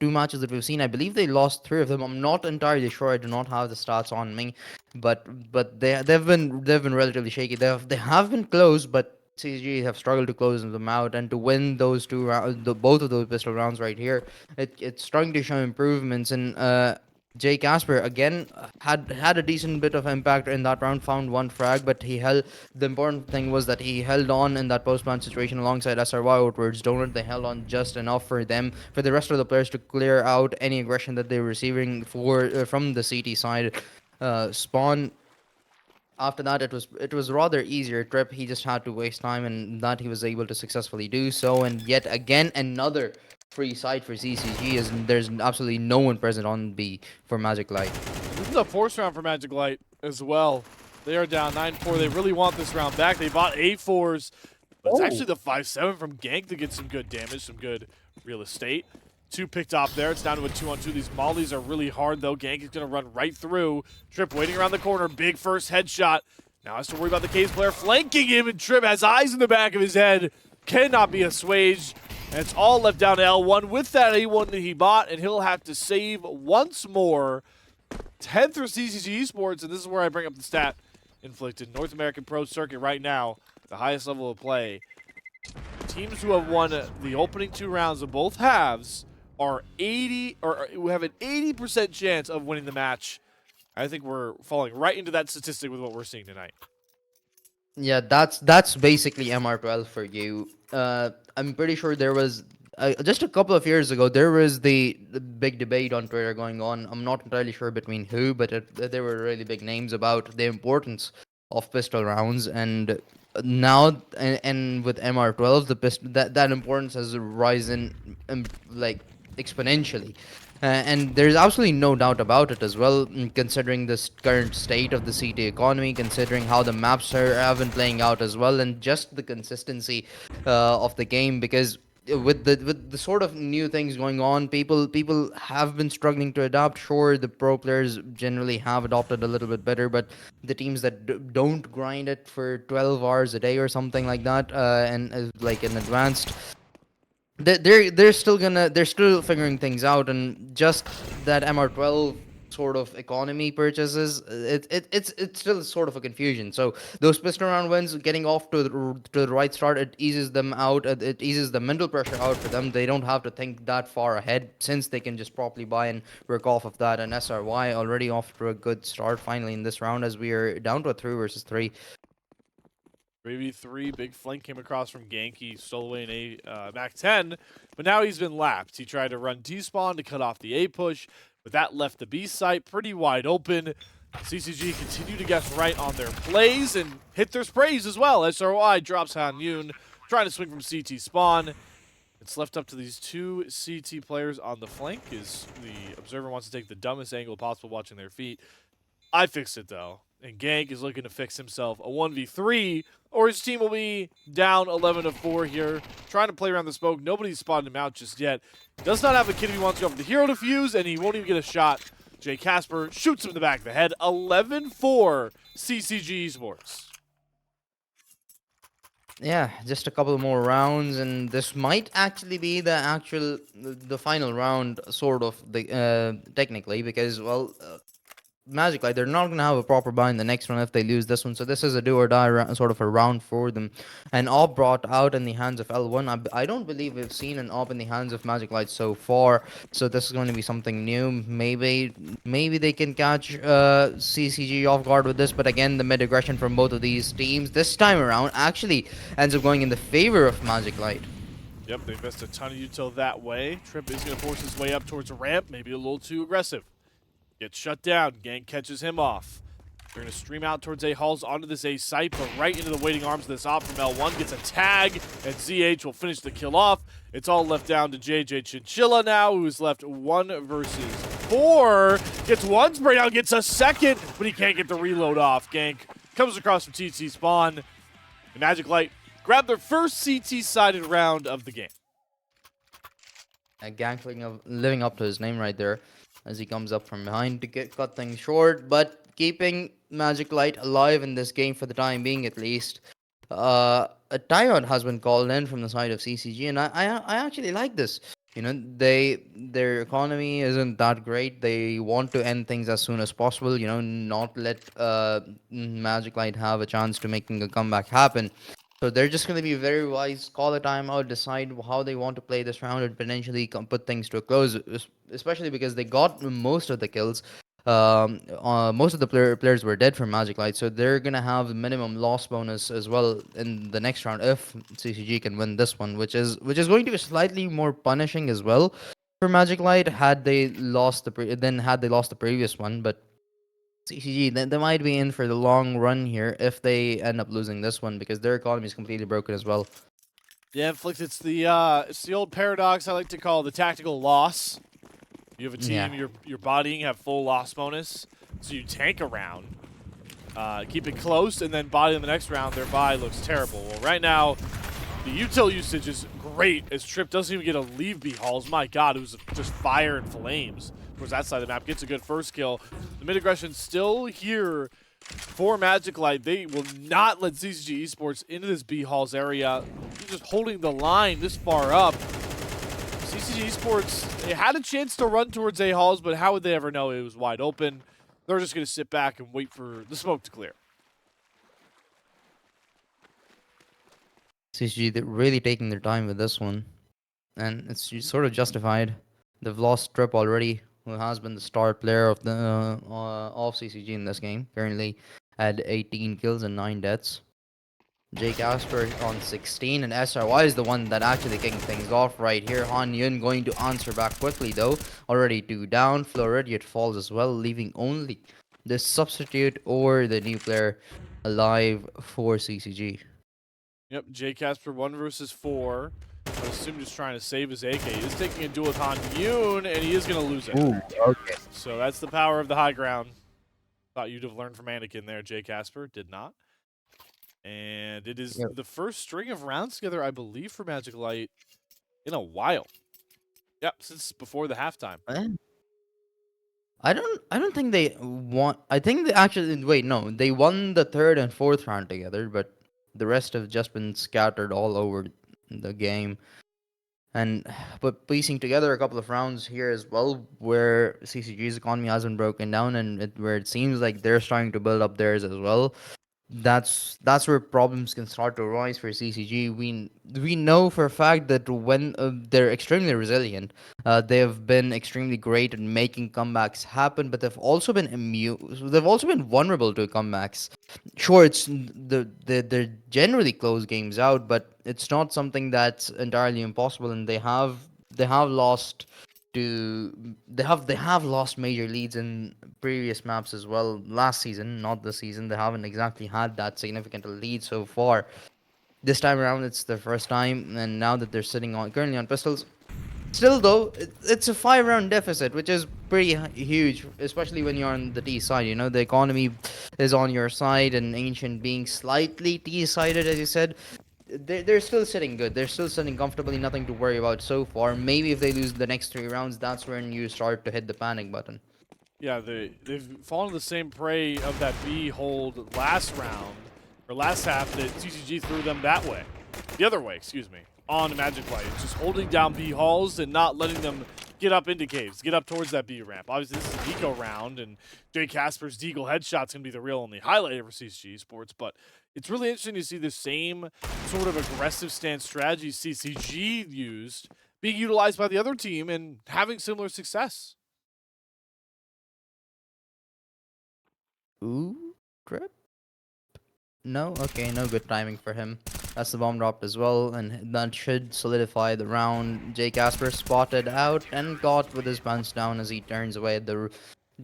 two matches that we've seen, I believe they lost three of them. I'm not entirely sure. I do not have the stats on me, but they've been relatively shaky. They have been close, but CCG have struggled to close them out and to win those two rounds, both of those pistol rounds right here. It's starting to show improvements and. Jay Casper again had a decent bit of impact in that round. Found one frag, but he held. The important thing was that he held on in that post-plant situation alongside SRY outwards Donut. They held on just enough for the rest of the players to clear out any aggression that they were receiving from the CT side. Spawn. After that, it was rather easier trip. He just had to waste time, and that he was able to successfully do so. And yet again, another free site for CCG, as there's absolutely no one present on B for MagicLight. This is a force round for MagicLight as well. They are down 9-4. They really want this round back. They bought 8-4s, but it's actually the 5-7 from Gank to get some good damage, some good real estate. Two picked off there. It's down to a 2-on-2. These mollies are really hard, though. Gank is going to run right through. Trip waiting around the corner. Big first headshot. Now has to worry about the case player flanking him, and Trip has eyes in the back of his head. Cannot be assuaged. And it's all left down to L1 with that A1 that he bought, and he'll have to save once more. 10th for CCG Esports, and this is where I bring up the stat inflicted. North American Pro Circuit right now, the highest level of play. Teams who have won the opening two rounds of both halves are who have an 80% chance of winning the match. I think we're falling right into that statistic with what we're seeing tonight. Yeah, that's basically MR12 for you. I'm pretty sure there was just a couple of years ago there was the big debate on Twitter going on. I'm not entirely sure between who, but there were really big names about the importance of pistol rounds, and now and with MR12, that importance has risen like exponentially. And there's absolutely no doubt about it as well, considering this current state of the CT economy, considering how the maps have been playing out as well, and just the consistency of the game. Because with the sort of new things going on, people have been struggling to adapt. Sure, the pro players generally have adopted a little bit better, but the teams that don't grind it for 12 hours a day or something like that, and like an advanced, they're still figuring things out, and just that MR12 sort of economy purchases, it's still sort of a confusion. So those pistol round wins, getting off to the right start, it eases them out. It eases the mental pressure out for them. They don't have to think that far ahead, since they can just properly buy and work off of that. And SRY already off to a good start finally in this round, as we are down to a 3 versus 3. 3v3, big flank came across from Gank. He stole away an Mac 10, but now he's been lapped. He tried to run T-spawn to cut off the A push, but that left the B site pretty wide open. CCG continue to guess right on their plays and hit their sprays as well. SRY drops Han Yoon, trying to swing from CT spawn. It's left up to these two CT players on the flank, as the observer wants to take the dumbest angle possible watching their feet. I fixed it, though, and Gank is looking to fix himself a 1v3, or his team will be down 11-4 here, trying to play around the smoke. Nobody's spotted him out just yet. Does not have a kid if he wants to go for the hero defuse, and he won't even get a shot. Jay Casper shoots him in the back of the head. 11-4 CCG Esports. Yeah, just a couple more rounds, and this might actually be the final round, sort of, technically, because, well, MagicLight, they're not going to have a proper buy in the next one if they lose this one. So this is a do or die sort of a round for them. An AWP brought out in the hands of L1. I don't believe we've seen an AWP in the hands of MagicLight so far. So this is going to be something new. Maybe they can catch CCG off guard with this. But again, the mid aggression from both of these teams this time around actually ends up going in the favor of MagicLight. Yep, they missed a ton of util that way. Trip is going to force his way up towards a ramp, maybe a little too aggressive. Gets shut down. Gank catches him off. They're going to stream out towards A Halls onto this A site, but right into the waiting arms of this op from L1. Gets a tag, and ZH will finish the kill off. It's all left down to JJ Chinchilla now, who's left 1 versus 4. Gets one spray down, gets a second, but he can't get the reload off. Gank comes across from TT spawn. And MagicLight grab their first CT-sided round of the game. Gank living up to his name right there as he comes up from behind to cut things short, but keeping MagicLight alive in this game for the time being at least. A timeout has been called in from the side of CCG, and I actually like this. You know, their economy isn't that great. They want to end things as soon as possible. You know, not let MagicLight have a chance to making a comeback happen. So they're just going to be very wise, call a timeout, decide how they want to play this round, and potentially put things to a close. Especially because they got most of the kills. Most of the players were dead from MagicLight, so they're gonna have minimum loss bonus as well in the next round if CCG can win this one, which is going to be slightly more punishing as well for MagicLight had they lost the previous one, but. CCG, they might be in for the long run here if they end up losing this one because their economy is completely broken as well. Yeah, Flix, it's the old paradox I like to call the tactical loss. You have a team, you're bodying, have full loss bonus, so you tank a round, keep it close, and then body in the next round, their buy looks terrible. Well, right now, the util usage is great as Trip doesn't even get to leave B halls. My god, it was just fire and flames towards that side of the map. Gets a good first kill. The mid aggression still here for MagicLight. They will not let CCG Esports into this B halls area. They're just holding the line this far up. CCG Esports, they had a chance to run towards A halls, but how would they ever know it was wide open? They're just going to sit back and wait for the smoke to clear. CCG, they're really taking their time with this one, and it's sort of justified. They've lost Trip already, who has been the star player of the of CCG in this game. Currently, had 18 kills and 9 deaths. Jake Casper on 16, and SRY is the one that actually kicking things off right here. Han Yun going to answer back quickly though. Already 2 down. Floridiot falls as well, leaving only the substitute or the new player alive for CCG. Yep, J Casper 1 versus 4. I assume just trying to save his AK. He is taking a duel with Han Yoon, and he is going to lose it. Ooh, okay. So that's the power of the high ground. Thought you'd have learned from Anakin there, J Casper. Did not. And it is the first string of rounds together, I believe, for MagicLight in a while. Yep, since before the halftime. I don't think they won. I think they actually wait. No, they won the 3rd and 4th round together, but the rest have just been scattered all over the game. And but piecing together a couple of rounds here as well, where CCG's economy hasn't broken down, and where it seems like they're starting to build up theirs as well. That's where problems can start to arise for CCG. We know for a fact that when they're extremely resilient, they have been extremely great at making comebacks happen, but they've also been They've also been vulnerable to comebacks. Sure, they're generally close games out, but it's not something that's entirely impossible, and they have lost they have lost major leads in previous maps as well last season, not this season. They haven't exactly had that significant lead so far. This time around it's their first time, and now that they're sitting on currently on pistols, still though it's a 5-round deficit, which is pretty huge, especially when you're on the T side. You know, the economy is on your side, and Ancient being slightly T sided, as you said, they're still sitting good. They're still sitting comfortably. Nothing to worry about so far. Maybe if they lose the next 3 rounds, that's when you start to hit the panic button. Yeah, they've fallen to the same prey of that B hold last round, or last half, that CCG threw them that way. The other way, excuse me, on MagicLight. It's just holding down B halls and not letting them get up into caves, get up towards that B ramp. Obviously, this is an eco round, and Jay Casper's Deagle headshot's going to be the real only highlight for CCG Esports, but it's really interesting to see the same sort of aggressive stance strategy CCG used being utilized by the other team and having similar success. Ooh, Trip? No? Okay, no good timing for him. That's the bomb dropped as well, and that should solidify the round. Jay Casper spotted out and got with his pants down as he turns away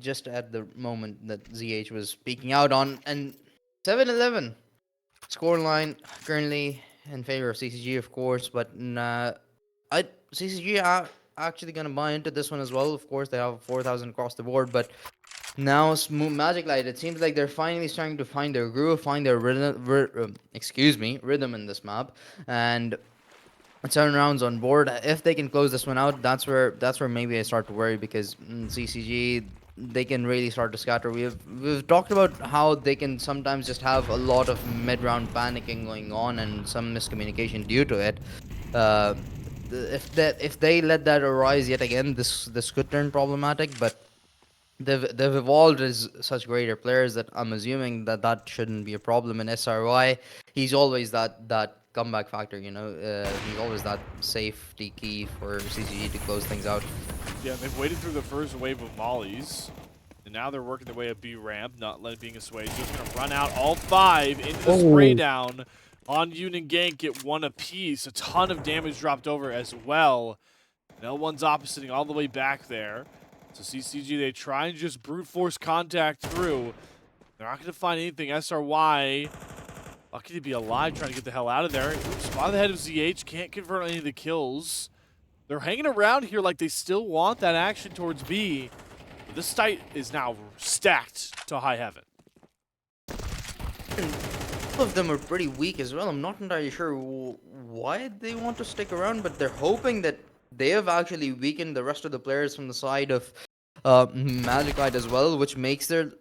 just at the moment that ZH was speaking out on. And 7-11 scoreline currently in favor of CCG, of course, but I CCG are actually gonna buy into this one as well. Of course, they have 4,000 across the board, but now MagicLight, it seems like they're finally starting to find their groove, find their rhythm in this map, and 7 rounds on board. If they can close this one out, that's where maybe I start to worry because CCG, they can really start to scatter. We've talked about how they can sometimes just have a lot of mid-round panicking going on and some miscommunication due to it. Uh, if they let that arise yet again, this could turn problematic. But they've evolved as such greater players that I'm assuming that shouldn't be a problem. In SRY, he's always that comeback factor. He's always that safety key for CCG to close things out. Yeah, they've waited through the first wave of mollies, and now they're working their way up B ramp, not letting being a sway. Just gonna run out all 5 into the spray down. On Yoon and Gank get 1 apiece. A ton of damage dropped over as well. L1's oppositing all the way back there. So CCG, they try and just brute force contact through. They're not going to find anything. SRY, lucky to be alive, trying to get the hell out of there. Spot ahead of ZH, can't convert any of the kills. They're hanging around here like they still want that action towards B. But this site is now stacked to high heaven. All of them are pretty weak as well. I'm not entirely sure why they want to stick around, but they're hoping that they have actually weakened the rest of the players from the side of MagicLight as well, which makes their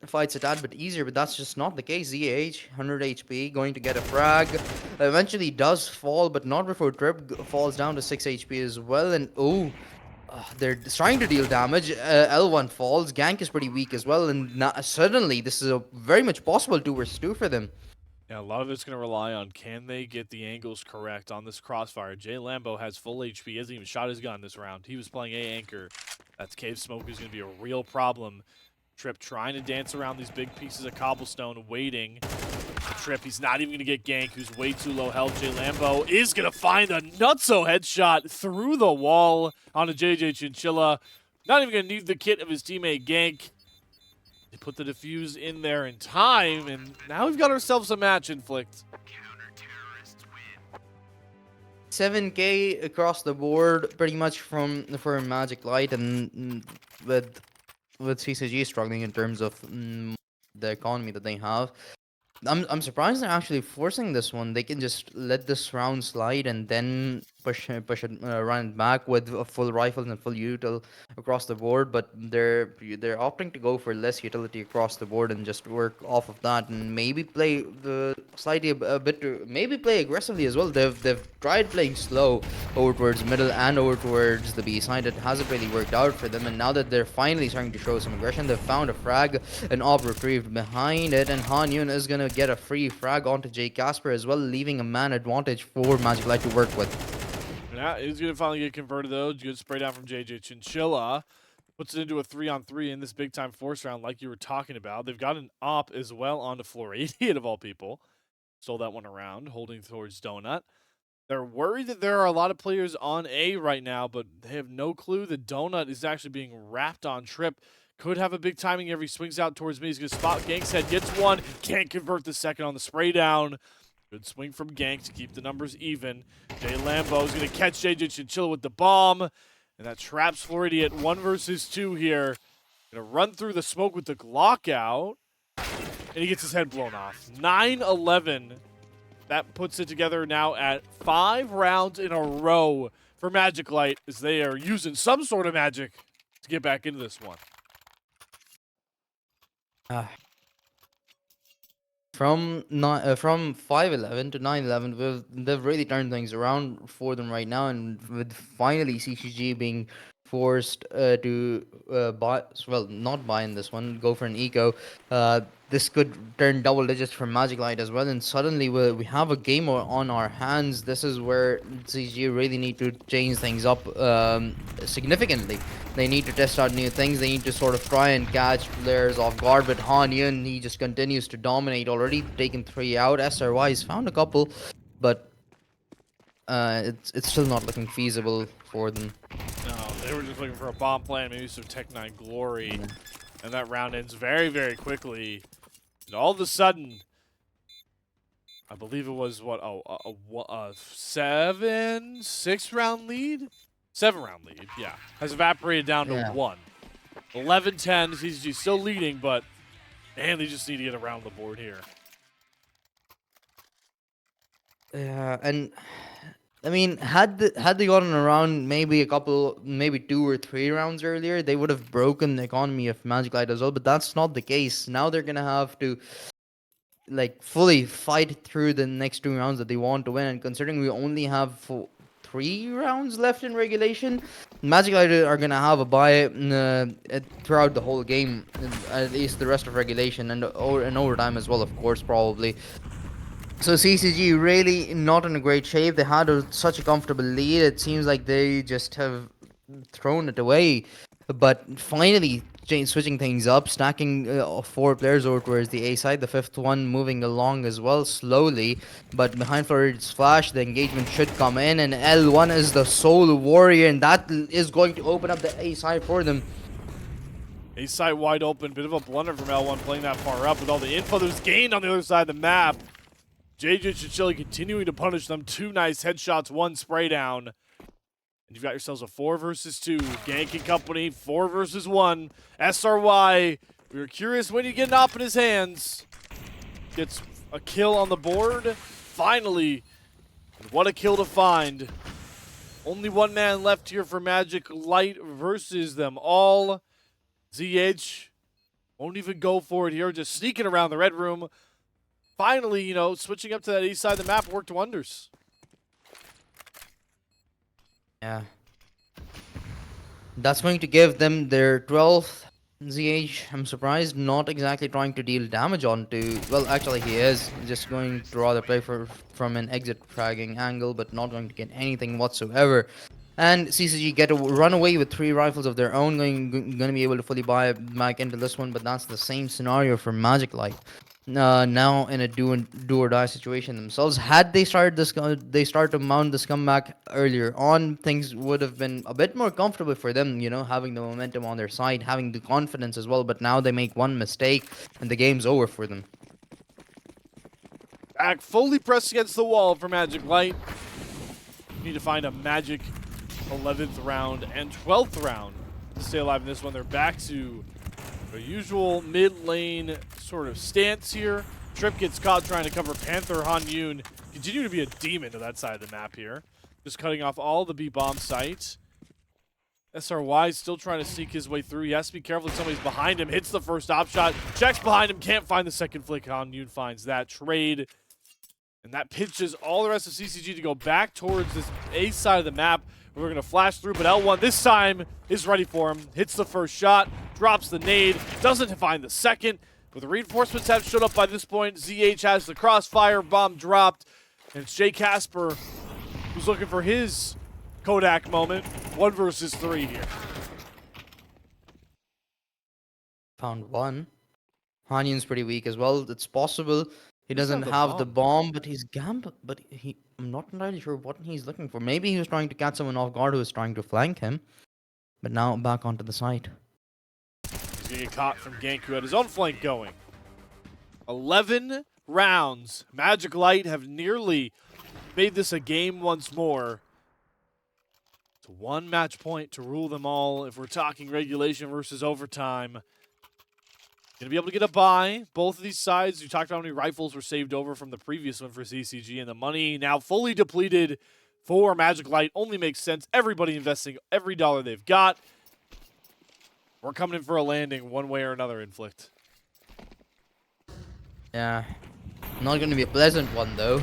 fights a tad bit easier, but that's just not the case. ZH, 100 HP, going to get a frag. Eventually does fall, but not before Trip falls down to 6 HP as well. And they're trying to deal damage. L1 falls. Gank is pretty weak as well. And suddenly, this is a very much possible 2 vs 2 for them. Yeah, a lot of it's going to rely on can they get the angles correct on this crossfire. Jay Lambo has full HP. He hasn't even shot his gun this round. He was playing A anchor. That's Cave Smoke is going to be a real problem. Trip trying to dance around these big pieces of cobblestone, waiting. Trip, he's not even going to get Gank, who's way too low health. Jay Lambo is going to find a nutso headshot through the wall onto JJ Chinchilla. Not even going to need the kit of his teammate Gank. They put the defuse in there in time, and now we've got ourselves a match, Inflict. 7K across the board, pretty much for MagicLight, and with CCG struggling in terms of the economy that they have. I'm surprised they're actually forcing this one. They can just let this round slide and then push it, run it back with full rifles and full util across the board. But they're opting to go for less utility across the board and just work off of that and maybe play the slightly a bit, maybe play aggressively as well. They've tried playing slow over towards middle and over towards the B side. It hasn't really worked out for them. And now that they're finally starting to show some aggression, they've found a frag, an op retrieved behind it, and Han Yun is gonna get a free frag onto Jay Casper as well, leaving a man advantage for MagicLight to work with. Yeah, he's going to finally get converted, though. Good spray down from JJ Chinchilla. Puts it into a 3-on-3 in this big-time force round like you were talking about. They've got an op as well onto floor 88 of all people. Stole that one around, holding towards Donut. They're worried that there are a lot of players on A right now, but they have no clue that Donut is actually being wrapped on Trip. Could have a big timing if he swings out towards me. He's going to spot Gank's head, gets one, can't convert the second on the spray down. Good swing from Gank to keep the numbers even. Jay Lambo is going to catch JJ Chinchilla with the bomb. And that traps Floridian at 1 versus 2 here. Going to run through the smoke with the Glock out. And he gets his head blown off. 9-11. That puts it together now at 5 rounds in a row for MagicLight as they are using some sort of magic to get back into this one. From 5-11 to 9-11, they've really turned things around for them right now, and with finally CCG being forced to not buy in this one, go for an eco. This could turn double digits for MagicLight as well, and suddenly we have a game on our hands. This is where CCG really need to change things up significantly. They need to test out new things. They need to sort of try and catch players off guard. But Han Yun, he just continues to dominate. Already taken 3 out. SRY has found a couple, but it's still not looking feasible for them. No, They were just looking for a bomb plant, maybe some Tech-9 glory. Yeah. And that round ends very, very quickly. And all of a sudden, I believe it was, what, a 6-round lead? 7-round lead, yeah. Has evaporated down to Yeah. 1. 11-10, CCG still leading, but man, they just need to get around the board here. Yeah, and I mean, had they gotten around maybe 2 or 3 rounds earlier, they would have broken the economy of MagicLight as well. But that's not the case. Now they're gonna have to like fully fight through the next 2 rounds that they want to win. And considering we only have 3 rounds left in regulation, MagicLight are gonna have a bye throughout the whole game, at least the rest of regulation and overtime as well, of course, probably. So CCG really not in a great shape. They had such a comfortable lead. It seems like they just have thrown it away. But finally, switching things up, stacking 4 players over towards the A side. The fifth one moving along as well, slowly. But behind Florid's flash, the engagement should come in. And L1 is the sole warrior, and that is going to open up the A side for them. A side wide open, bit of a blunder from L1 playing that far up with all the info that was gained on the other side of the map. JJ Chichilli continuing to punish them. 2 nice headshots, 1 spray down. And you've got yourselves a 4 versus 2. Gank and company, 4 versus 1. SRY, we were curious when you get an op in his hands. Gets a kill on the board. Finally, what a kill to find. Only 1 man left here for MagicLight versus them all. ZH won't even go for it here, just sneaking around the red room. Finally, you know, switching up to that east side of the map worked wonders. Yeah. That's going to give them their 12th ZH. I'm surprised not exactly trying to deal damage onto... Well, actually he is. Just going to rather play from an exit fragging angle, but not going to get anything whatsoever. And CCG get to run away with 3 rifles of their own, going to be able to fully buy back into this one, but that's the same scenario for MagicLight. Now in a do or die situation themselves. Had they started to mount this comeback earlier on, things would have been a bit more comfortable for them, you know, having the momentum on their side, having the confidence as well. But now they make 1 mistake and the game's over for them. Back fully pressed against the wall for MagicLight. Need to find a magic 11th round and 12th round to stay alive in this one. They're back to the usual mid lane sort of stance here. Trip gets caught trying to cover Panther. Han Yoon continuing to be a demon to that side of the map here. Just cutting off all the B-bomb sites. SRY still trying to sneak his way through. He has to be careful if somebody's behind him. Hits the first op shot. Checks behind him. Can't find the second flick. Han Yoon finds that trade. And that pitches all the rest of CCG to go back towards this A side of the map. We're going to flash through, but L1 this time is ready for him. Hits the first shot, drops the nade, doesn't find the second. But the reinforcements have showed up by this point. ZH has the crossfire, bomb dropped. And it's Jay Casper who's looking for his Kodak moment. 1 versus 3 here. Found 1. Hanyan's pretty weak as well. It's possible he doesn't the have the bomb? bomb, but I'm not entirely sure what he's looking for. Maybe he was trying to catch someone off guard who was trying to flank him. But now back onto the side. He's going to get caught from Gank, who had his own flank going. 11 rounds. MagicLight have nearly made this a game once more. It's 1 match point to rule them all if we're talking regulation versus overtime. Going to be able to get a buy. Both of these sides, you talked about how many rifles were saved over from the previous one for CCG, and the money now fully depleted for MagicLight. Only makes sense. Everybody investing every dollar they've got. We're coming in for a landing one way or another, Inflict. Yeah. Not going to be a pleasant one, though.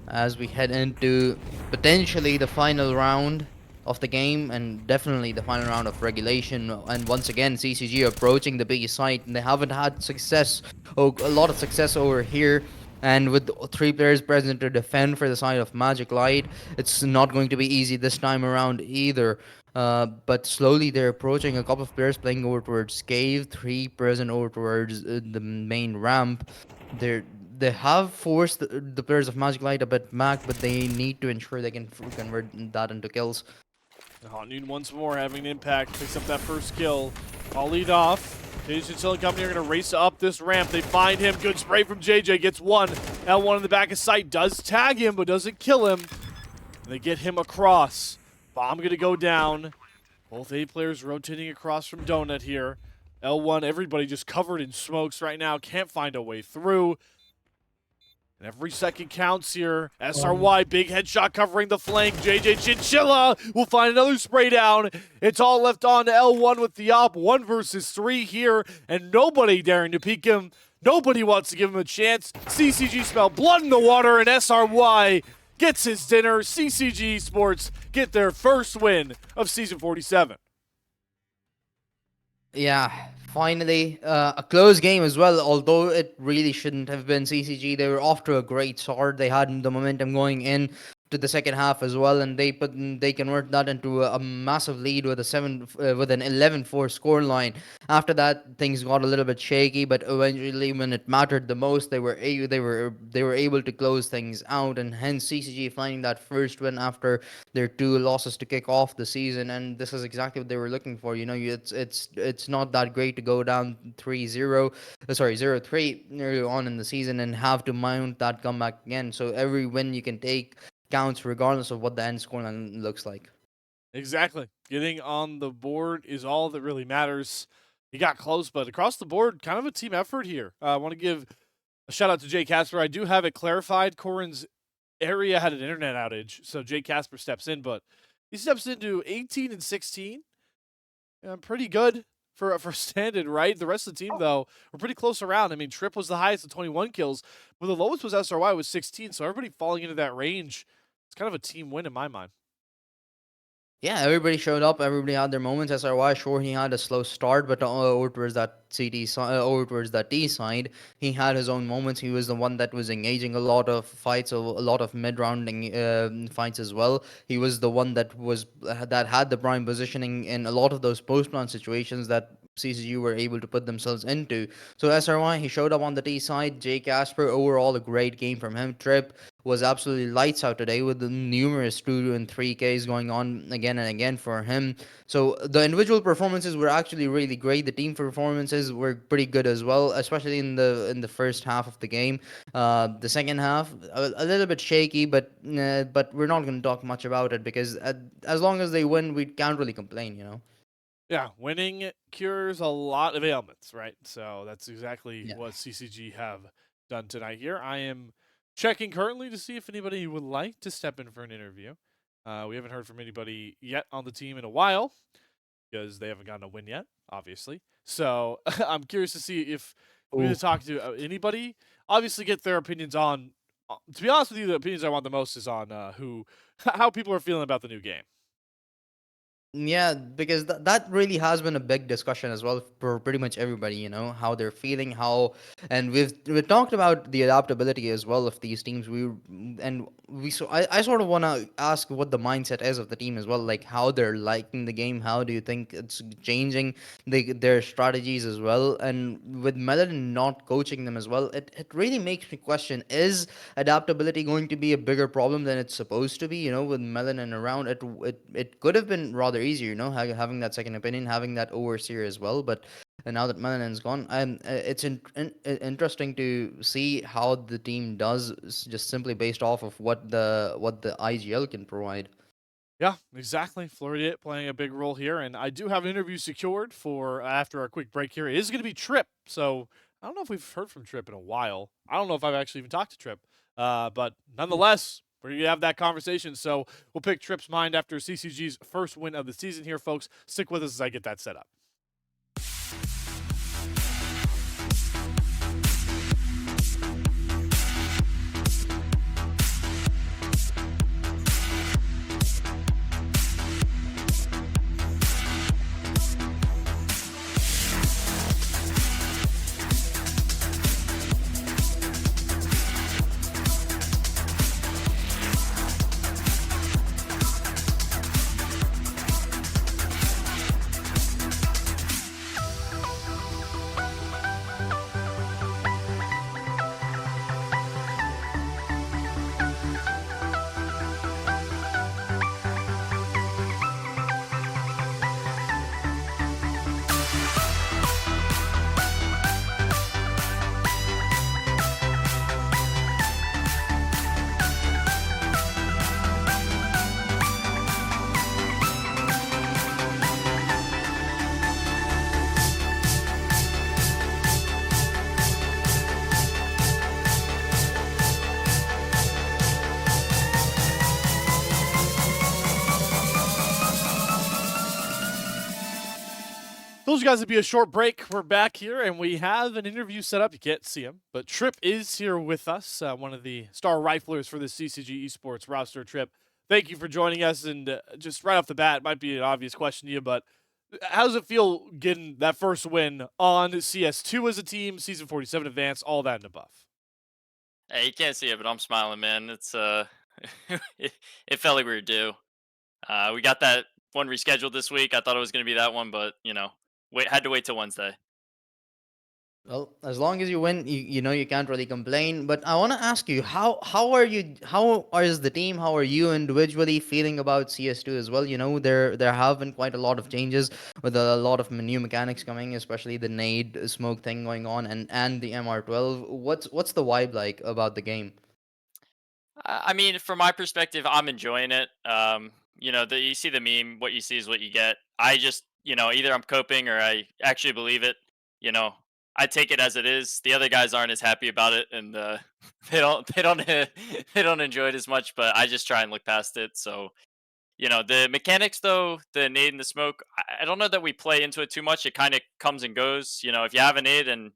As we head into potentially the final round of the game, and definitely the final round of regulation. And once again, CCG approaching the B site, and they haven't had success, a lot of success over here. And with 3 players present to defend for the side of MagicLight, it's not going to be easy this time around either. But slowly they're approaching. A couple of players playing over towards Cave, 3 present over towards the main ramp. They have forced the players of MagicLight a bit back, but they need to ensure they can convert that into kills. Hot Noon once more having an impact, picks up that first kill. I'll lead off. JJ Chinchilla and company are going to race up this ramp. They find him. Good spray from JJ. Gets one. L1 in the back of sight. Does tag him, but doesn't kill him. And they get him across. Bomb going to go down. Both A players rotating across from Donut here. L1, everybody just covered in smokes right now. Can't find a way through. And every second counts here. SRY, big headshot covering the flank. JJ Chinchilla will find another spray down. It's all left on to L1 with the op. 1 versus 3 here, and nobody daring to peek him. Nobody wants to give him a chance. CCG smell blood in the water, and SRY gets his dinner. CCG Esports get their first win of Season 47. Yeah, finally, a close game as well, although it really shouldn't have been. CCG, they were off to a great start. They had the momentum going in to the second half as well, and they convert that into a massive lead with with an 11-4 score line. After that, things got a little bit shaky, but eventually, when it mattered the most, they were able to close things out, and hence CCG finding that first win after their 2 losses to kick off the season. And this is exactly what they were looking for. It's not that great to go down 3-0, 0-3 early on in the season and have to mount that comeback again. So every win you can take counts regardless of what the end scoreline looks like. Exactly. Getting on the board is all that really matters. He got close, but across the board, kind of a team effort here. I want to give a shout out to Jay Casper. I do have it clarified. Corin's area had an internet outage, so Jay Casper steps in, but he steps into 18 and 16. Pretty good for standard, right? The rest of the team, though, were pretty close around. I mean, Trip was the highest at 21 kills, but the lowest was SRY with 16, so everybody falling into that range. It's kind of a team win in my mind. Yeah, everybody showed up. Everybody had their moments. SRY, sure, he had a slow start, but over towards that over towards that D side, he had his own moments. He was the one that was engaging a lot of fights, a lot of mid-rounding fights as well. He was the one that had the prime positioning in a lot of those post-plant situations that CCG were able to put themselves into. So SRY, he showed up on the D side. Jay Casper, overall a great game from him. Trip was absolutely lights out today with the numerous 2 and 3Ks going on again and again for him. So the individual performances were actually really great. The team performances were pretty good as well, especially in the first half of the game. The second half a little bit shaky, but we're not going to talk much about it because as long as they win, we can't really complain, you know. Yeah, winning cures a lot of ailments, right? So that's exactly Yeah. what CCG have done tonight here. I am checking currently to see if anybody would like to step in for an interview. We haven't heard from anybody yet on the team in a while because they haven't gotten a win yet, obviously. So I'm curious to see if we Ooh. need to talk to anybody. Obviously, get their opinions on. To be honest with you, the opinions I want the most is on how people are feeling about the new game. Yeah, because that really has been a big discussion as well for pretty much everybody, you know, how they're feeling, and we've talked about the adaptability as well of these teams. I sort of want to ask what the mindset is of the team as well, like how they're liking the game, how do you think it's changing their strategies as well, and with Melon not coaching them as well, it really makes me question, is adaptability going to be a bigger problem than it's supposed to be? You know, with Melanin around, it could have been rather easier, you know, having that second opinion, having that overseer as well. But now that Melanin's gone, it's interesting to see how the team does, just simply based off of what the IGL can provide. Yeah, exactly. Floridiet playing a big role here, and I do have an interview secured for after our quick break here. It is going to be Trip, so I don't know if we've heard from Trip in a while. I don't know if I've actually even talked to Trip, but nonetheless, we're going to have that conversation, so we'll pick Trip's mind after CCG's first win of the season here, folks. Stick with us as I get that set up. Told you guys it'd be a short break. We're back here, and we have an interview set up. You can't see him, but Trip is here with us, one of the star riflers for the CCG Esports roster. Trip, thank you for joining us. And just right off the bat, it might be an obvious question to you, but how does it feel getting that first win on CS2 as a team, Season 47 advance, all that and above? Hey, you can't see it, but I'm smiling, man. It, it felt like we were due. We got that one rescheduled this week. I thought it was going to be that one, but had to wait till Wednesday. Well, as long as you win, you can't really complain. But I want to ask you, how are you? How is the team? How are you individually feeling about CS2 as well? There have been quite a lot of changes with a lot of new mechanics coming, especially the nade smoke thing going on, and the MR12. What's the vibe like about the game? I mean, from my perspective, I'm enjoying it. You see the meme, what you see is what you get. I just, either I'm coping or I actually believe it. You know, I take it as it is. The other guys aren't as happy about it, and they don't they don't enjoy it as much. But I just try and look past it. So the mechanics though, the nade and the smoke, I don't know that we play into it too much. It kind of comes and goes. If you have a nade and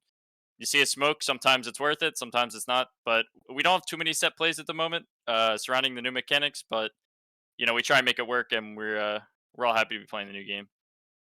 you see a smoke, sometimes it's worth it, sometimes it's not. But we don't have too many set plays at the moment surrounding the new mechanics. But we try and make it work, and we're all happy to be playing the new game.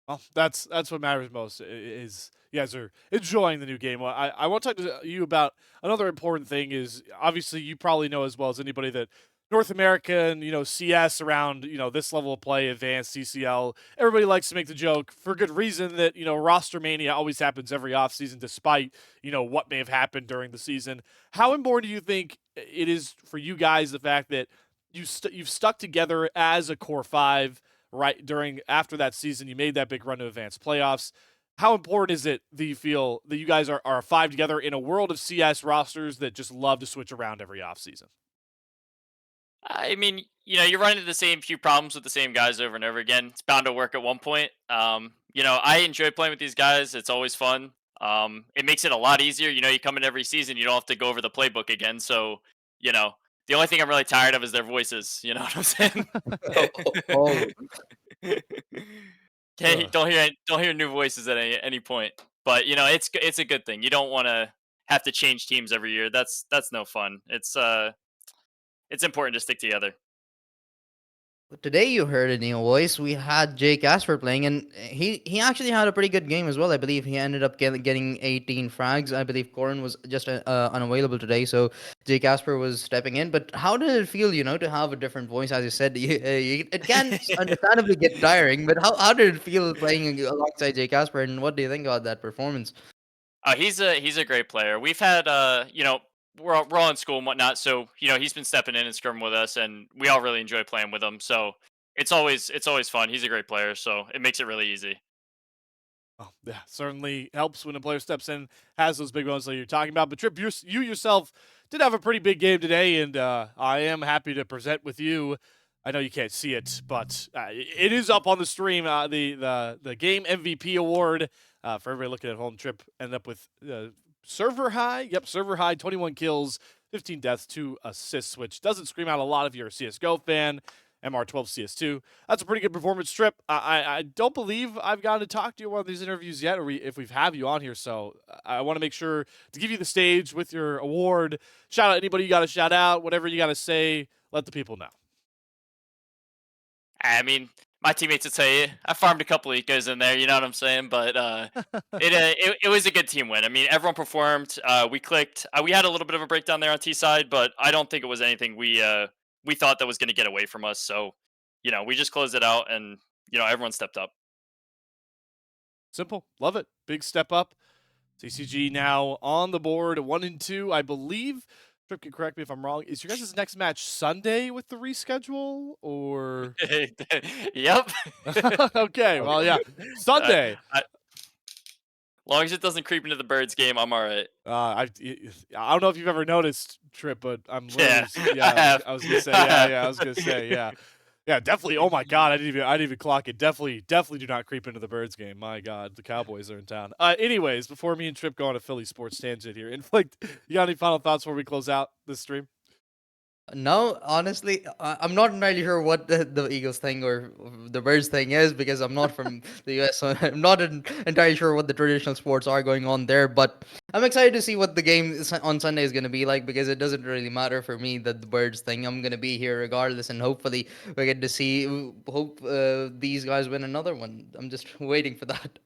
Well, that's what matters most. Is you guys are enjoying the new game. Well, I want to talk to you about another important thing. Is obviously you probably know as well as anybody that North America and CS around this level of play, advanced CCL. Everybody likes to make the joke for good reason that roster mania always happens every offseason, despite what may have happened during the season. How important do you think it is for you guys the fact that you've stuck together as a core five? Right during after that season, you made that big run to advanced playoffs. How important is it that you feel that you guys are five together in a world of CS rosters that just love to switch around every offseason? I mean, you're running into the same few problems with the same guys over and over again. It's bound to work at one point. I enjoy playing with these guys. It's always fun. It makes it a lot easier. You come in every season, you don't have to go over the playbook again. So, you know, the only thing I'm really tired of is their voices. You know what I'm saying? Oh, Ugh. Don't hear new voices at any point. But it's a good thing. You don't want to have to change teams every year. That's no fun. It's important to stick together. today you heard a new voice. We had Jay Casper playing, and he actually had a pretty good game as well. I believe he ended up getting 18 frags. I believe Corin was just unavailable today, so Jay Casper was stepping in. But how did it feel, to have a different voice? As you said, it can understandably get tiring. But how did it feel playing alongside Jay Casper, and what do you think about that performance? He's a great player. We've had we're all in school and whatnot, so he's been stepping in and scrumming with us, and we all really enjoy playing with him. So it's always fun. He's a great player, so it makes it really easy. Oh, yeah, certainly helps when a player steps in, has those big moments that you're talking about. But Trip, you yourself did have a pretty big game today, and I am happy to present with you. I know you can't see it, but it is up on the stream. The game MVP award for everybody looking at home. Trip ended up with server high. Yep, server high. 21 kills, 15 deaths, 2 assists, which doesn't scream out a lot if you're a CS:GO fan. MR12 CS2. That's a pretty good performance, Trip. I don't believe I've gotten to talk to you in one of these interviews yet, or if we've have you on here. So I want to make sure to give you the stage with your award. Shout out anybody you got to shout out, whatever you got to say. Let the people know. I mean, my teammates would tell you I farmed a couple ecos in there. You know what I'm saying? But it was a good team win. I mean, everyone performed. We clicked. We had a little bit of a breakdown there on T side, but I don't think it was anything we thought that was going to get away from us. So we just closed it out, and everyone stepped up. Simple. Love it. Big step up. CCG now on the board, 1-2, I believe. Trip can correct me if I'm wrong. Is your guys' next match Sunday with the reschedule, or? Yep. Okay, well, yeah, I, Sunday. I, long as it doesn't creep into the birds game, I'm all right. I don't know if you've ever noticed, Trip, but I'm literally Yeah, I have. I was gonna say I I was gonna say have. yeah, definitely. Oh my God, I didn't even clock it. Definitely do not creep into the Birds game. My God, the Cowboys are in town. Anyways, before me and Trip go on a Philly sports tangent here, Inflict, you got any final thoughts before we close out this stream? No, honestly, I'm not entirely sure what the Eagles thing or the Birds thing is because I'm not from the US, so I'm not entirely sure what the traditional sports are going on there. But I'm excited to see what the game on Sunday is going to be like because it doesn't really matter for me that the Birds thing. I'm going to be here regardless, and hopefully we get to see. Hope these guys win another one. I'm just waiting for that.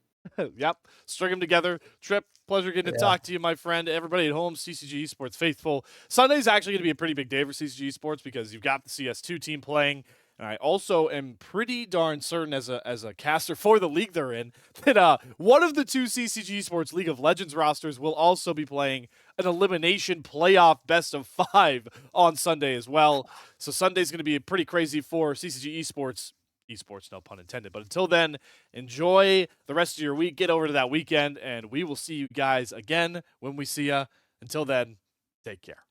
Yep. String them together. Trip, pleasure getting to Yeah. talk to you, my friend. Everybody at home, CCG Esports faithful. Sunday's actually going to be a pretty big day for CCG Esports because you've got the CS2 team playing. And I also am pretty darn certain as a caster for the league they're in that one of the two CCG Esports League of Legends rosters will also be playing an elimination playoff best of 5 on Sunday as well. So Sunday's going to be pretty crazy for CCG Esports. Esports, no pun intended. But until then, enjoy the rest of your week. Get over to that weekend, and we will see you guys again when we see you. Until then, take care.